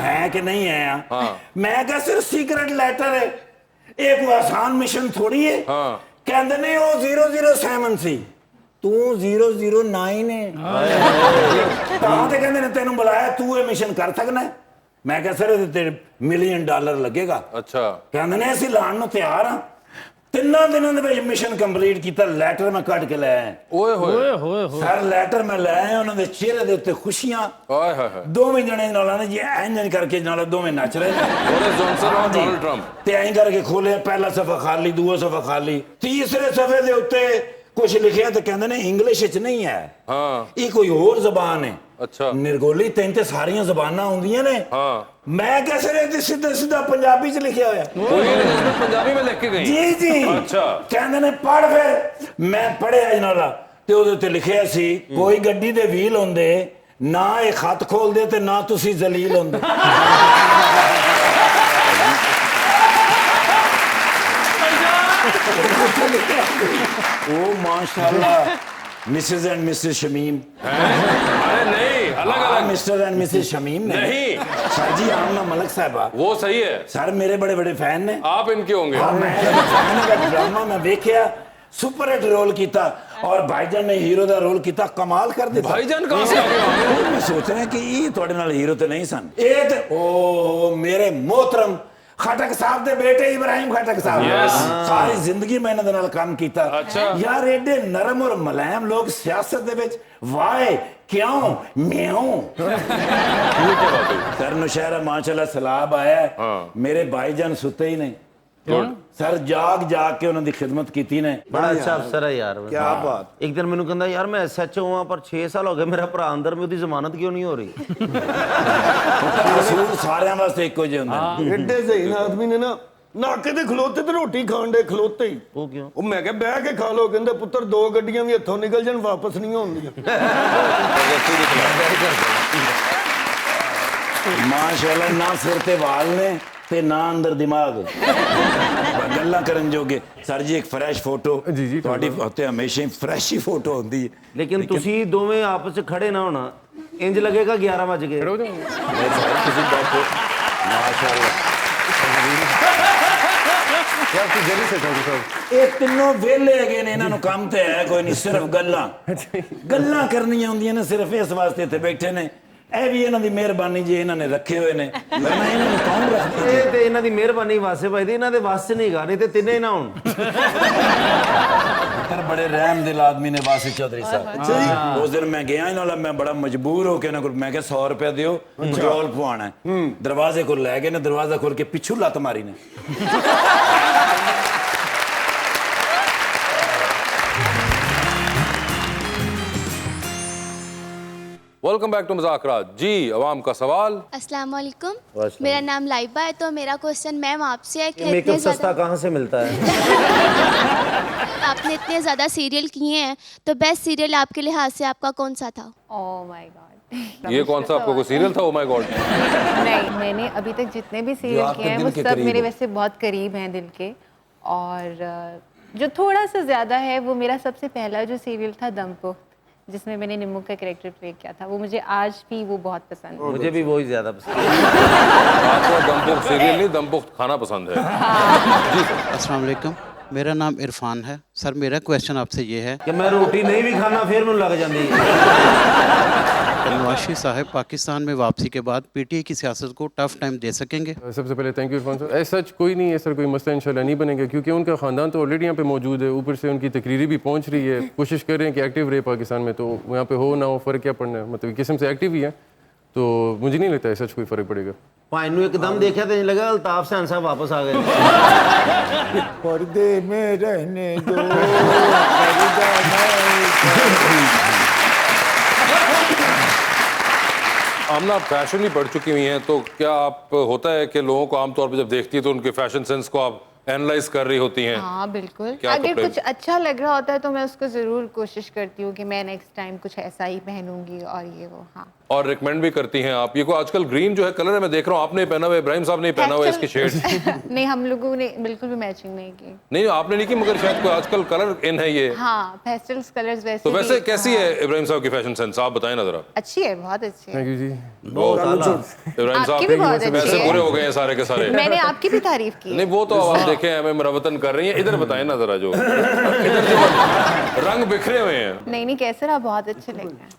D: है कि नहीं है। हाँ। मैं क्या सर सीक्रेट लेटर है, एक आसान मिशन थोड़ी है। हाँ। कहते ने वो 007 सी, तू 009 है। कहते ने तेन बुलाया, तू ये मिशन कर सकना है। ਮੈਂ ਕਿਹਾ ਸਰ ਇਹਦੇ ਤੇ $1 ਮਿਲੀਅਨ ਲੱਗੇਗਾ।
F: अच्छा
D: ਕਹਿੰਦੇ ਨੇ ਅਸੀਂ ਲਾਣ ਨੂੰ ਤਿਆਰ ਹਾਂ। 3 ਦਿਨਾਂ ਦੇ ਵਿੱਚ ਮਿਸ਼ਨ ਕੰਪਲੀਟ ਕੀਤਾ। ਲੈਟਰ ਮੈਂ ਕੱਢ ਕੇ ਲੈ ਆਇਆ।
F: ओए होए
D: ਸਰ ਲੈਟਰ ਮੈਂ ਲੈ ਆਇਆ, ਉਹਨਾਂ ਦੇ ਚਿਹਰੇ ਦੇ ਉੱਤੇ ਖੁਸ਼ੀਆਂ।
F: ओए होए
D: ਦੋਵੇਂ ਜਣੇ ਨਾਲ ਆਨੇ ਜੀ ਇੰਜ ਕਰਕੇ ਨਾਲ ਦੋਵੇਂ ਨੱਚ ਰਹੇ ਨੇ।
F: बोरिस जॉनसन और डोनाल्ड ट्रंप
D: ਤੇ ਐਂ ਕਰਕੇ ਖੋਲਿਆ, ਪਹਿਲਾ ਸਫਾ ਖਾਲੀ, ਦੂਆ ਸਫਾ ਖਾਲੀ, ਤੀਸਰੇ ਸਫੇ ਦੇ ਉੱਤੇ ਕੁਝ ਲਿਖਿਆ ਤੇ ਕਹਿੰਦੇ ਨੇ ਇੰਗਲਿਸ਼ ਵਿੱਚ ਨਹੀਂ ਹੈ,
F: हाँ
D: ਇਹ ਕੋਈ ਹੋਰ ਜ਼ਬਾਨ ਹੈ।
F: अच्छा
D: ਨਿਰਗੋਲੀ ਤੈਨੂੰ ਤੇ ਸਾਰੀਆਂ ਜ਼ਬਾਨਾਂ ਹੁੰਦੀਆਂ ਨੇ।
F: हाँ
D: ਮੈਂ ਕਿਹਾ ਸਰ ਇਹ ਸਿੱਧਾ ਸਿੱਧਾ ਪੰਜਾਬੀ ਚ ਲਿਖਿਆ ਹੋਇਆ।
F: कोई इसमें पंजाबी में लिख के गई
D: ਜੀ ਜੀ
F: अच्छा
D: ਕਹਿੰਦੇ ਨੇ ਪੜ੍ਹ। ਫਿਰ ਮੈਂ ਪੜ੍ਹਿਆ ਇਹਨਾਂ ਦਾ ਤੇ ਉਹਦੇ ਉੱਤੇ ਲਿਖਿਆ ਸੀ ਕੋਈ ਗੱਡੀ ਦੇ ਵੀਲ ਹੁੰਦੇ ਨਾ ਇਹ ਖਤ ਖੋਲਦੇ ਤੇ ਨਾ ਤੁਸੀਂ ਜ਼ਲੀਲ ਹੁੰਦੇ। ਉਹ ਮਾਸ਼ਾਅੱਲਾ मिसेस एंड मिसेस शमीम।
F: अरे नहीं अलग अलग
D: मिस्टर एंड मिसेस शमीम
F: नहीं
D: सर जी आमना मलिक साहबा
F: वो सही है
D: सर मेरे बड़े बड़े फैन ने।
F: आप इनके होंगे
D: हाँ मैं फैन का ड्रामा मैं देखिया सुपर हिट रोल किया और भाईजान ने हीरो का रोल किया कमाल कर दिया।
F: भाईजान कहाँ से आ गए
D: मैं सोच रहा कि ये थोड़े नाल हीरो तो नहीं सन ये ते ओ मेरे मोहतरम खटक साहब दे बेटे इब्राहिम खटक साहब।
F: Yes.
D: सारी जिंदगी मैं इन्हां दे नाल काम कीता।
F: अच्छा।
D: यार एडे नरम और मुलायम लोग सियासत दे विच वाए क्यों म्याऊं।
F: ये क्या बात है
D: सर नौशहरा माशाल्लाह सलाब आया है।
F: हाँ।
D: मेरे भाईजान सुते ही नहीं। सर जाग के उन्होंने खिदमत की ने।
C: बड़ा अच्छा अफसर है यार।
E: क्या बात।
C: एक दिन मैंने कहता यार मैं SHO हाँ पर 6 साल हो गए मेरा भरा अंदर में उसकी जमानत क्यों नहीं हो रही।
D: रसूल सारे वास्ते इको जिहे हुंदे ने।
E: एडे सही ना आदमी ने ना नाके ते खलोते ते रोटी खाण दे खलोते ही
C: वो क्यों
E: ਉਹ ਮੈਂ ਕਿਹਾ ਬਹਿ ਕੇ ਖਾ ਲੋ। ਕਹਿੰਦੇ ਪੁੱਤਰ 2 ਗੱਡੀਆਂ ਵੀ ਹੱਥੋਂ ਨਿਕਲ ਜਾਣ ਵਾਪਸ ਨਹੀਂ ਆਉਂਦੀਆਂ।
D: माशाल्लाह ना सिर ते वाल ने ते ना अंदर दिमाग गल्लां करन जोगे। सर जी एक फ्रेश फोटो
G: जी, जी,
D: ਤੁਹਾਡੀ ਉੱਤੇ ਹਮੇਸ਼ਾ ਹੀ ਫਰੈਸ਼ ਹੀ ਫੋਟੋ ਹੁੰਦੀ ਹੈ।
C: लेकिन ਤੁਸੀਂ ਦੋਵੇਂ आपस में खड़े ना होना इंज लगेगा 11 बज गए।
G: खड़े हो जाओ
D: ਤੁਸੀਂ ਬੈਠੋ ਮਾਸ਼ਾਅल्लाह।
G: क्या आपकी जल्दी से थैंक यू साहब।
D: ਇਹ ਤਿੰਨੋਂ ਵਿਹਲੇ ਹੈਗੇ ਨੇ, ਇਹਨਾਂ ਨੂੰ ਕੰਮ ਤੇ ਹੈ ਕੋਈ ਨਹੀਂ, ਸਿਰਫ ਗੱਲਾਂ ਕਰਨੀਆਂ ਹੁੰਦੀਆਂ ਨੇ, ਸਿਰਫ ਇਸ ਵਾਸਤੇ ਇੱਥੇ ਬੈਠੇ ਨੇ। ਇਹ ਵੀ ਇਹਨਾਂ ਦੀ ਮਿਹਰਬਾਨੀ ਜੀ ਇਹਨਾਂ ਨੇ ਰੱਖੇ ਹੋਏ ਨੇ, ਵਰਨਾ ਇਹਨਾਂ ਨੂੰ ਕੌਣ ਰੱਖਦਾ।
C: ਇਹ ਤੇ ਇਹਨਾਂ ਦੀ ਮਿਹਰਬਾਨੀ ਵਾਸੇ ਭਾਈ ਦੀ, ਇਹਨਾਂ ਦੇ ਵਾਸਤੇ ਨਹੀਂ ਗਾ, ਨਹੀਂ ਤੇ ਤਿੰਨੇ ਹੀ ਨਾ ਹੋਣ।
D: ਪਰ ਬੜੇ ਰਹਿਮ ਦਿਲ ਆਦਮੀ ਨੇ ਵਾਸਿਫ ਚੌਧਰੀ ਸਾਹਿਬ। ਉਸ ਦਿਨ ਮੈਂ ਗਿਆ ਇਹਨਾਂ ਨਾਲ, ਮੈਂ ਬੜਾ ਮਜਬੂਰ ਹੋ ਕੇ ਇਹਨਾਂ ਕੋਲ ਮੈਂ ਕਿਹਾ 100 ਰੁਪਏ ਦਿਓ ਪੈਟਰੋਲ ਪਵਾਉਣਾ। ਦਰਵਾਜ਼ੇ ਕੋਲ ਲੈ ਗਏ ਨੇ, ਦਰਵਾਜ਼ਾ ਖੋਲ ਕੇ ਪਿੱਛੋਂ ਲੱਤ ਮਾਰੀ ਨੇ।
F: वेलकम बैक टू मुज़ाकरात। जी अवाम का सवाल।
J: अस्सलाम वालेकुम, मेरा नाम लाइबा है। तो मेरा क्वेश्चन मैम आपसे है कि
C: मेकअप सस्ता कहाँ से मिलता है।
J: आपने इतने ज़्यादा सीरियल किए हैं तो बेस्ट सीरियल आपके लिहाज से आपका कौन सा था?
H: Oh my God.
F: ये कौन सा आपका कोई सीरियल था? Oh my God.
H: नहीं, मैंने अभी तक जितने भी सीरियल
D: आपके
H: किए हैं
D: दिल
H: वो
D: के
H: सब
D: करीब
H: मेरे
D: है।
H: वैसे बहुत करीब हैं दिल के। और जो थोड़ा सा ज़्यादा है वो मेरा सबसे पहला जो सीरियल था दमपुख्त, जिसमें मैंने निम्मू का कैरेक्टर प्ले किया था, वो मुझे आज भी वो बहुत पसंद है।
C: मुझे भी वही ज्यादा पसंद है।
F: आपको दमपुख्त सीरियल नहीं दमपुख्त खाना पसंद है। जी सर।
K: अस्सलाम वालेकुम, मेरा नाम इरफान है। सर मेरा क्वेश्चन आपसे ये है
C: कि मैं रोटी नहीं भी खाना फिर मैं लग जाती है।
K: नवाज शरीफ साहब पाकिस्तान में वापसी के बाद पीटीआई की सियासत को टफ टाइम दे सकेंगे?
G: सबसे पहले थैंक यू इरफान साहब। ऐसा सच कोई नहीं है सर, कोई मसला इंशाल्लाह नहीं बनेगा क्योंकि उनका ख़ानदान तो ऑलरेडी यहाँ पे मौजूद है। ऊपर से उनकी तकरीरी भी पहुँच रही है। कोशिश कर रहे हैं कि एक्टिव रहे पाकिस्तान में, तो यहाँ पे हो ना हो फ़र्क क्या पड़ना है, मतलब किस्म से एक्टिव ही है, तो मुझे नहीं लगता है सच कोई फ़र्क पड़ेगा।
C: भाई एकदम देखा तो लगा अल्ताफ सहन साहब वापस आ गए।
E: पर्दे में रहने दो।
F: आमना आप फैशन ही पढ़ चुकी हुई हैं, तो क्या आप होता है कि लोगों को आमतौर पर जब देखती है तो उनके फैशन सेंस को आप एनालाइज कर रही होती हैं?
H: हाँ बिल्कुल।
F: क्या
H: अगर
F: कपड़े?
H: कुछ अच्छा लग रहा होता है तो मैं उसको ज़रूर कोशिश करती हूँ कि मैं नेक्स्ट टाइम कुछ ऐसा ही पहनूंगी और ये वो। हाँ।
F: और रिकमेंड भी करती हैं आप? ये को आजकल ग्रीन जो है कलर है, मैं देख रहा हूँ आपने पहना हुआ है, इब्राहिम साहब ने पहना हुआ है इसकी शेड।
H: नहीं, हम लोगों ने बिल्कुल भी मैचिंग नहीं की।
F: नहीं आपने नहीं की, मगर शायद कोई आजकल कलर इन है ये।
H: हाँ, पेस्टल्स कलर्स वैसे
F: तो वैसे
H: भी,
F: कैसी
H: हाँ,
F: है इब्राहिम साहब की फैशन सेंस, आप बताएं ना जरा।
H: अच्छी है, बहुत अच्छी है।
G: थैंक यू जी।
C: बहुत आला।
F: इब्राहिम
H: आपकी भी बहुत
F: साहब
H: अच्छी
F: वैसे
H: है।
F: पूरे हो गए हैं सारे के सारे।
H: मैंने आपकी भी तारीफ की है।
F: नहीं वो तो आप देखें हमें मरवतन कर रही हैं, इधर बताएं ना जरा जो इधर जो रंग बिखरे हुए हैं।
H: नहीं कैसे रहा, बहुत अच्छे लग रहे हैं।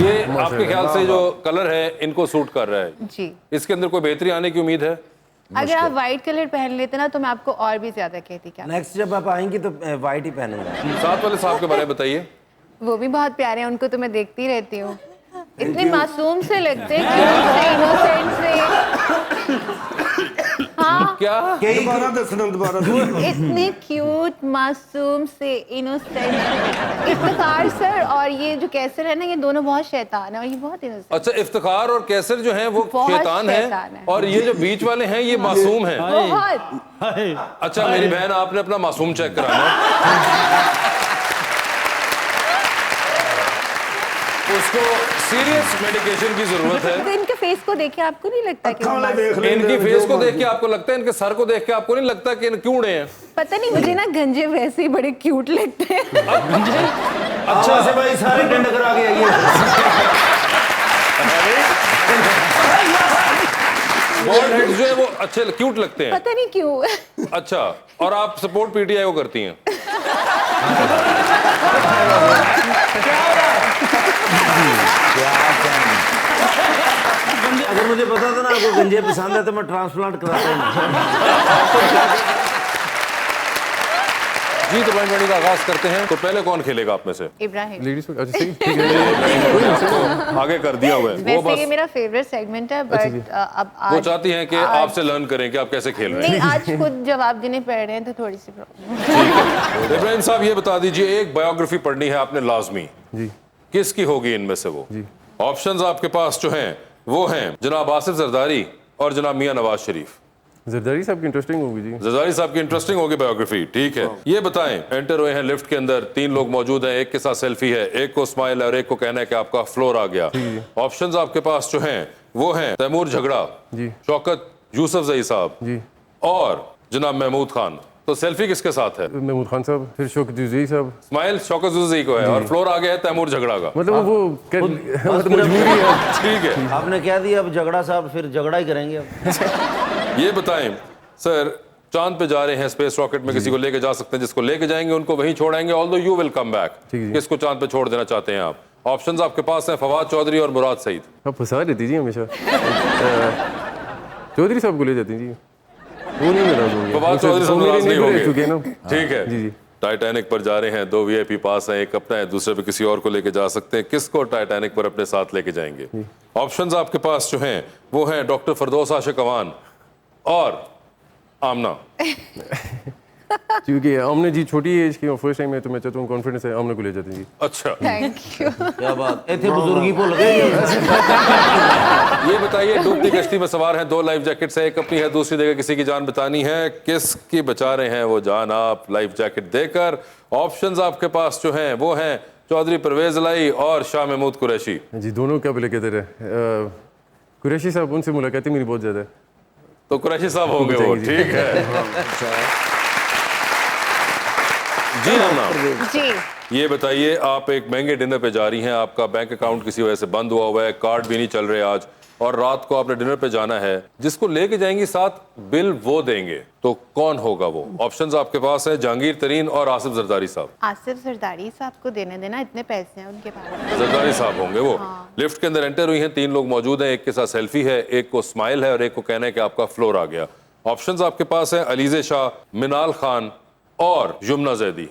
F: ये आपके ख्याल से जो कलर है इनको सूट कर रहा है
H: जी।
F: इसके अंदर कोई बेहतरी आने की उम्मीद है?
H: अगर आप वाइट कलर पहन लेते ना तो मैं आपको और भी ज्यादा कहती क्या।
C: नेक्स्ट जब आप आएंगी तो वाइट ही पहनूंगा।
F: साथ वाले साहब के बारे में बताइए।
H: वो भी बहुत प्यारे हैं, उनको तो मैं देखती रहती हूँ, इतने मासूम से लगते हैं, क्यूट से, इनोसेंट से। हाँ
F: क्या
E: दोबारा दसना, दोबारा
H: इतने क्यूट, मासूम से, इनोसेंट। इफ्तिखार सर और ये जो कैसर है ना, ये दोनों बहुत शैतान है और ये बहुत इनोसेंट।
F: अच्छा, इफ्तिखार और कैसर जो हैं वो
H: बहुत
F: शैतान
H: शैतान
F: हैं और ये जो बीच वाले हैं ये मासूम हैं।
H: बहुत।
F: अच्छा मेरी बहन, आपने अपना मासूम चेक कराना है। उसको सीरियस मेडिकेशन की जरूरत है।
H: तो इनके फेस को देख के आपको नहीं लगता कि वो मासूम?
F: इनकी फेस को देख के आपको लगता है, इनके सर को देख के आपको नहीं लगता कि क्यों उड़े हैं?
H: पता नहीं, मुझे ना गंजे वैसे ही बड़े क्यूट लगते हैं।
C: अच्छा से भाई सारे टेंड करा के आइए।
F: बॉल्ड हेड्स जो है वो अच्छे क्यूट लगते हैं।
H: पता नहीं क्यों।
F: अच्छा, और आप सपोर्ट पीटीआई को करती हैं?
C: अगर मुझे पता था ना आपको गंजे पसंद है तो मैं ट्रांसप्लांट कराता हूँ।
F: जी, तो ब्लाइंड बॉडी का आगाज करते हैं। तो पहले कौन खेलेगा आप में से?
H: इब्राहिम।
G: लेडीज को अच्छा सही ठीक है।
F: तो आगे कर दिया हुआ है वो।
H: वैसे
F: बस
H: ये मेरा फेवरेट सेगमेंट है, बट अब
F: वो
H: आज
F: चाहती हैं कि आपसे लर्न करें कि आप कैसे खेल रहे
H: नहीं,
F: हैं।
H: आज खुद जवाब देने पड़ रहे हैं तो थोड़ी सी प्रॉब्लम।
F: इब्राहिम साहब ये बता दीजिए, एक बायोग्राफी पढ़नी है आपने लाजमी
G: जी।
F: किसकी होगी इनमें से वो? ऑप्शंस आपके पास जो हैं वो हैं जनाब आसिफ जरदारी और जनाब मियां नवाज शरीफ।
G: जरदारी साहब की इंटरेस्टिंग होगी जी।
F: जरदारी साहब की इंटरेस्टिंग होगी बायोग्राफी, ठीक है। ये बताएं, एंटर हुए हैं लिफ्ट के अंदर, 3 लोग मौजूद हैं, एक के साथ सेल्फी है, एक को स्माइल है और एक को कहना है कि आपका फ्लोर आ गया। ऑप्शंस आपके पास जो हैं वो हैं तैमूर झगड़ा
G: जी,
F: शौकत यूसुफजई साहब
G: जी
F: और जनाब महमूद खान। तो सेल्फी किसके साथ है?
G: महमूद खान साहब, फिर शौकत यूसुफजई साहब।
F: स्माइल शौकत यूसुफजई को है और फ्लोर आ गया है तैमूर झगड़ा का।
G: मतलब वो मजबूरी है।
F: ठीक है,
C: आपने क्या दिया, अब झगड़ा साहब फिर झगड़ा ही करेंगे अब।
F: ये बताएं सर, चांद पे जा रहे हैं स्पेस रॉकेट में, किसी को लेके जा सकते हैं, जिसको लेके जाएंगे उनको वहीं छोड़ाएंगे, although you will come back. किसको चांद पे छोड़ देना चाहते हैं आप? ऑप्शंस आपके पास हैं फवाद चौधरी और मुराद सईद।
G: आप फंसा देती जी हमेशा। चौधरी साहब को ले जाती जी, वो नहीं नाराज होंगे।
F: फवाद चौधरी से नाराज नहीं होंगे
G: ना।
F: ठीक है
G: जी जी।
F: टाइटैनिक पर जा रहे हैं, 2 वीआईपी पास हैं, एक अपना है, दूसरे पे किसी और को लेके जा सकते हैं। किसको टाइटैनिक पर अपने साथ लेके जाएंगे? ऑप्शंस आपके पास जो हैं वो हैं डॉक्टर फरदौस आशिक अवान और आमना।
G: क्योंकि आमना जी छोटी एज की फर्स्ट टाइम है तो मैं चाहता हूँ कॉन्फिडेंस है, आमना को ले जाते हैं जी।
F: अच्छा,
H: थैंक यू।
C: क्या बात, इतने बुजुर्गी भूल गए।
F: ये बताइए, डूबती कश्ती में सवार हैं, 2 लाइफ जैकेट्स है, एक अपनी है, दूसरी जगह किसी की जान बचानी है। किसकी बचा रहे हैं वो जान आप लाइफ जैकेट देकर? ऑप्शंस आपके पास जो हैं वो हैं चौधरी परवेज लाई और शाह महमूद कुरैशी।
G: जी, दोनों क्या बोले कहते रहे। कुरैशी साहब, उनसे मुलाकातें मेरी बहुत ज्यादा है,
F: तो कुरैशी साहब होंगे वो, ठीक है। जी आमना
H: जी,
F: ये बताइए, आप एक महंगे डिनर पे जा रही हैं, आपका बैंक अकाउंट किसी वजह से बंद हुआ है, कार्ड भी नहीं चल रहे आज, और रात को आपने डिनर पे जाना है, जिसको लेके जाएंगी साथ बिल वो देंगे, तो कौन होगा वो? ऑप्शंस आपके पास है जहांगीर तरीन और आसिफ जरदारी साहब।
H: आसिफ जरदारी साहब को देने देना, इतने पैसे हैं उनके पास।
F: जरदारी साहब होंगे वो। लिफ्ट के अंदर एंटर हुई हैं, 3 लोग मौजूद हैं, एक के साथ सेल्फी है, एक को स्माइल है और एक को कहना है कि आपका फ्लोर आ गया। ऑप्शंस आपके पास है अलीजे शाह, मिनाल खान और यमुना जैदी।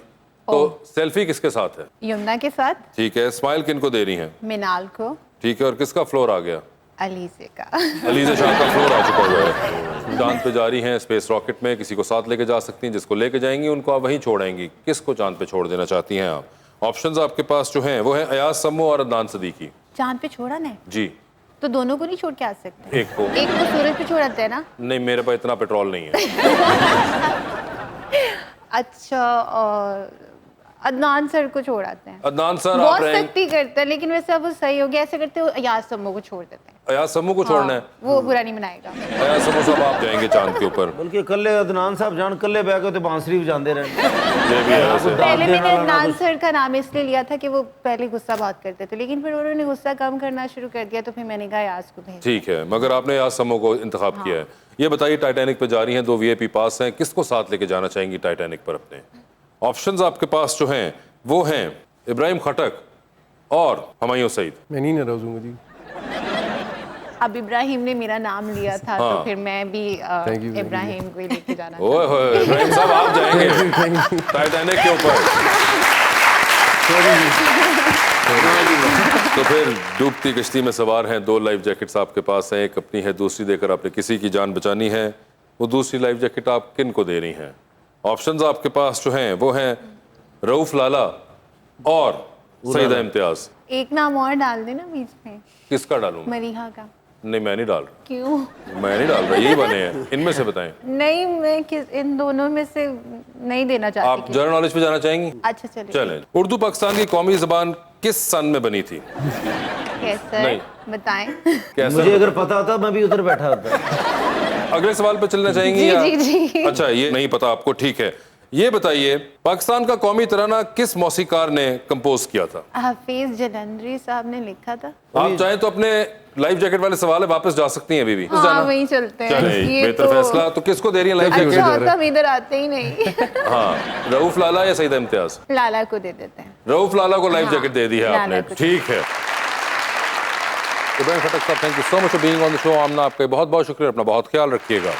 F: तो सेल्फी किसके साथ है?
H: यमुना के साथ।
F: ठीक है, स्माइल किनको दे रही हैं?
H: मिनाल को।
F: ठीक है, और किसका फ्लोर आ गया?
H: अलीजे का।
F: अलीजे शाह का फ्लोर आ चुका हुआ है। चांद पे जा रही हैं स्पेस रॉकेट में, किसी को साथ लेके जा सकती हैं, जिसको लेके जाएंगी उनको आप वहीं छोड़ेंगी। किसको चांद पे छोड़ देना चाहती हैं आप? ऑप्शंस आपके पास जो हैं वो है अयाज सम्मो और अदनान सदीकी।
H: चांद पे छोड़ा ना?
F: जी।
H: तो दोनों को नहीं छोड़ के आ सकते?
F: एक को
H: सूरज पे छोड़ आते हैं ना?
F: नहीं, मेरे पास इतना पेट्रोल नहीं है।
H: अच्छा, और अदनान सर को छोड़ आते हैं।
F: अदनान सर
H: बहुत सख्ती करते हैं, लेकिन वैसे अब वो सही हो गया, ऐसे करते हो अयाज सम्मो को छोड़ देते हैं।
F: अयाज सम्मो को छोड़ना है?
H: वो बुरा नहीं मनाएगा।
F: अयाज सम्मो साहब आप जाएंगे चांद के ऊपर।
C: बल्कि कल्ले अदनान साहब जान कल्ले बैग तो बांसुरी बजाते रहे।
F: ये भी है वैसे।
H: पहले मैंने अदनान सर का नाम इसलिए लिया था कि वो पहले गुस्सा बहुत करते थे, लेकिन फिर उन्होंने गुस्सा कम करना शुरू कर दिया, तो फिर मैंने कहा अयाज को भेज।
F: ठीक है, मगर आपने अयाज सम्मो को इंतखाब किया है। ये बताइए, टाइटैनिक पे जा रही हैं, 2 वीआईपी पास हैं, किसको साथ लेके जाना चाहेंगी टाइटैनिक पर अपने? ऑप्शंस आपके पास जो हैं वो हैं इब्राहिम खटक और हुमायूं सईद।
G: मैं नहीं नाराज हूँ जी।
H: अब इब्राहिम ने मेरा नाम लिया था
F: हाँ।
H: तो फिर मैं भी
G: Thank you,
H: इब्राहिम को ही लेके जाना
F: ओए होए इब्राहिम साहब आप जाएंगे टाइटैनिक के ऊपर। तो फिर डूबती कश्ती में सवार हैं, 2 लाइफ जैकेट्स आपके पास हैं, एक अपनी है, दूसरी देकर आपने किसी की जान बचानी है। वो दूसरी लाइफ जैकेट आप किन को दे रही हैं? ऑप्शंस आपके पास जो हैं वो हैं रऊफ लाला और सईदा इम्तियाज।
H: एक नाम और डाल देना बीच में।
F: किसका डालूं?
H: मरीहा का।
F: नहीं मैं नहीं डाल रहा।
H: क्यों?
F: मैं नहीं डाल रहा, यही बने हैं, इनमें से बताएं।
H: नहीं मैं इन दोनों में से नहीं देना चाहती।
F: आप जनरल नॉलेज पे जाना चाहेंगी?
H: अच्छा चलिए।
F: चलें। उर्दू पाकिस्तान की कौमी ज़बान किस सन में बनी थी?
H: कैसे?
F: नहीं।
H: बताएं।
F: कैसे?
C: मुझे अगर पता होता मैं भी उधर बैठा होता।
F: अगले सवाल पे चलना चाहेंगी
H: जी,
F: या?
H: जी, जी।
F: अच्छा ये नहीं पता आपको, ठीक है। ये बताइए पाकिस्तान का कौमी तराना किस मौसीकार ने कंपोज किया था?
H: हाफिज जलंधरी साहब ने लिखा था।
F: आप चाहें तो अपने लाइफ जैकेट वाले सवाल है वापस जा सकती हैं अभी भी।
H: हाँ वहीं चलते हैं।
F: चलें,
H: ये
F: बेहतर फैसला। तो किसको दे रही है लाइफ
H: अच्छा
F: जैकेट?
H: होता हम इधर आते ही नहीं।
F: हाँ, रऊफ लाला या सईदा इम्तियाज?
H: लाला को दे देते हैं।
F: रऊफ लाला को लाइफ जैकेट दे दी है
H: लाला
F: आपने,
H: को।
F: ठीक है। इब्राहिम खटक साहब thank you so much for being on the show. Amna आपका बहुत बहुत शुक्रिया, अपना बहुत ख्याल रखिएगा।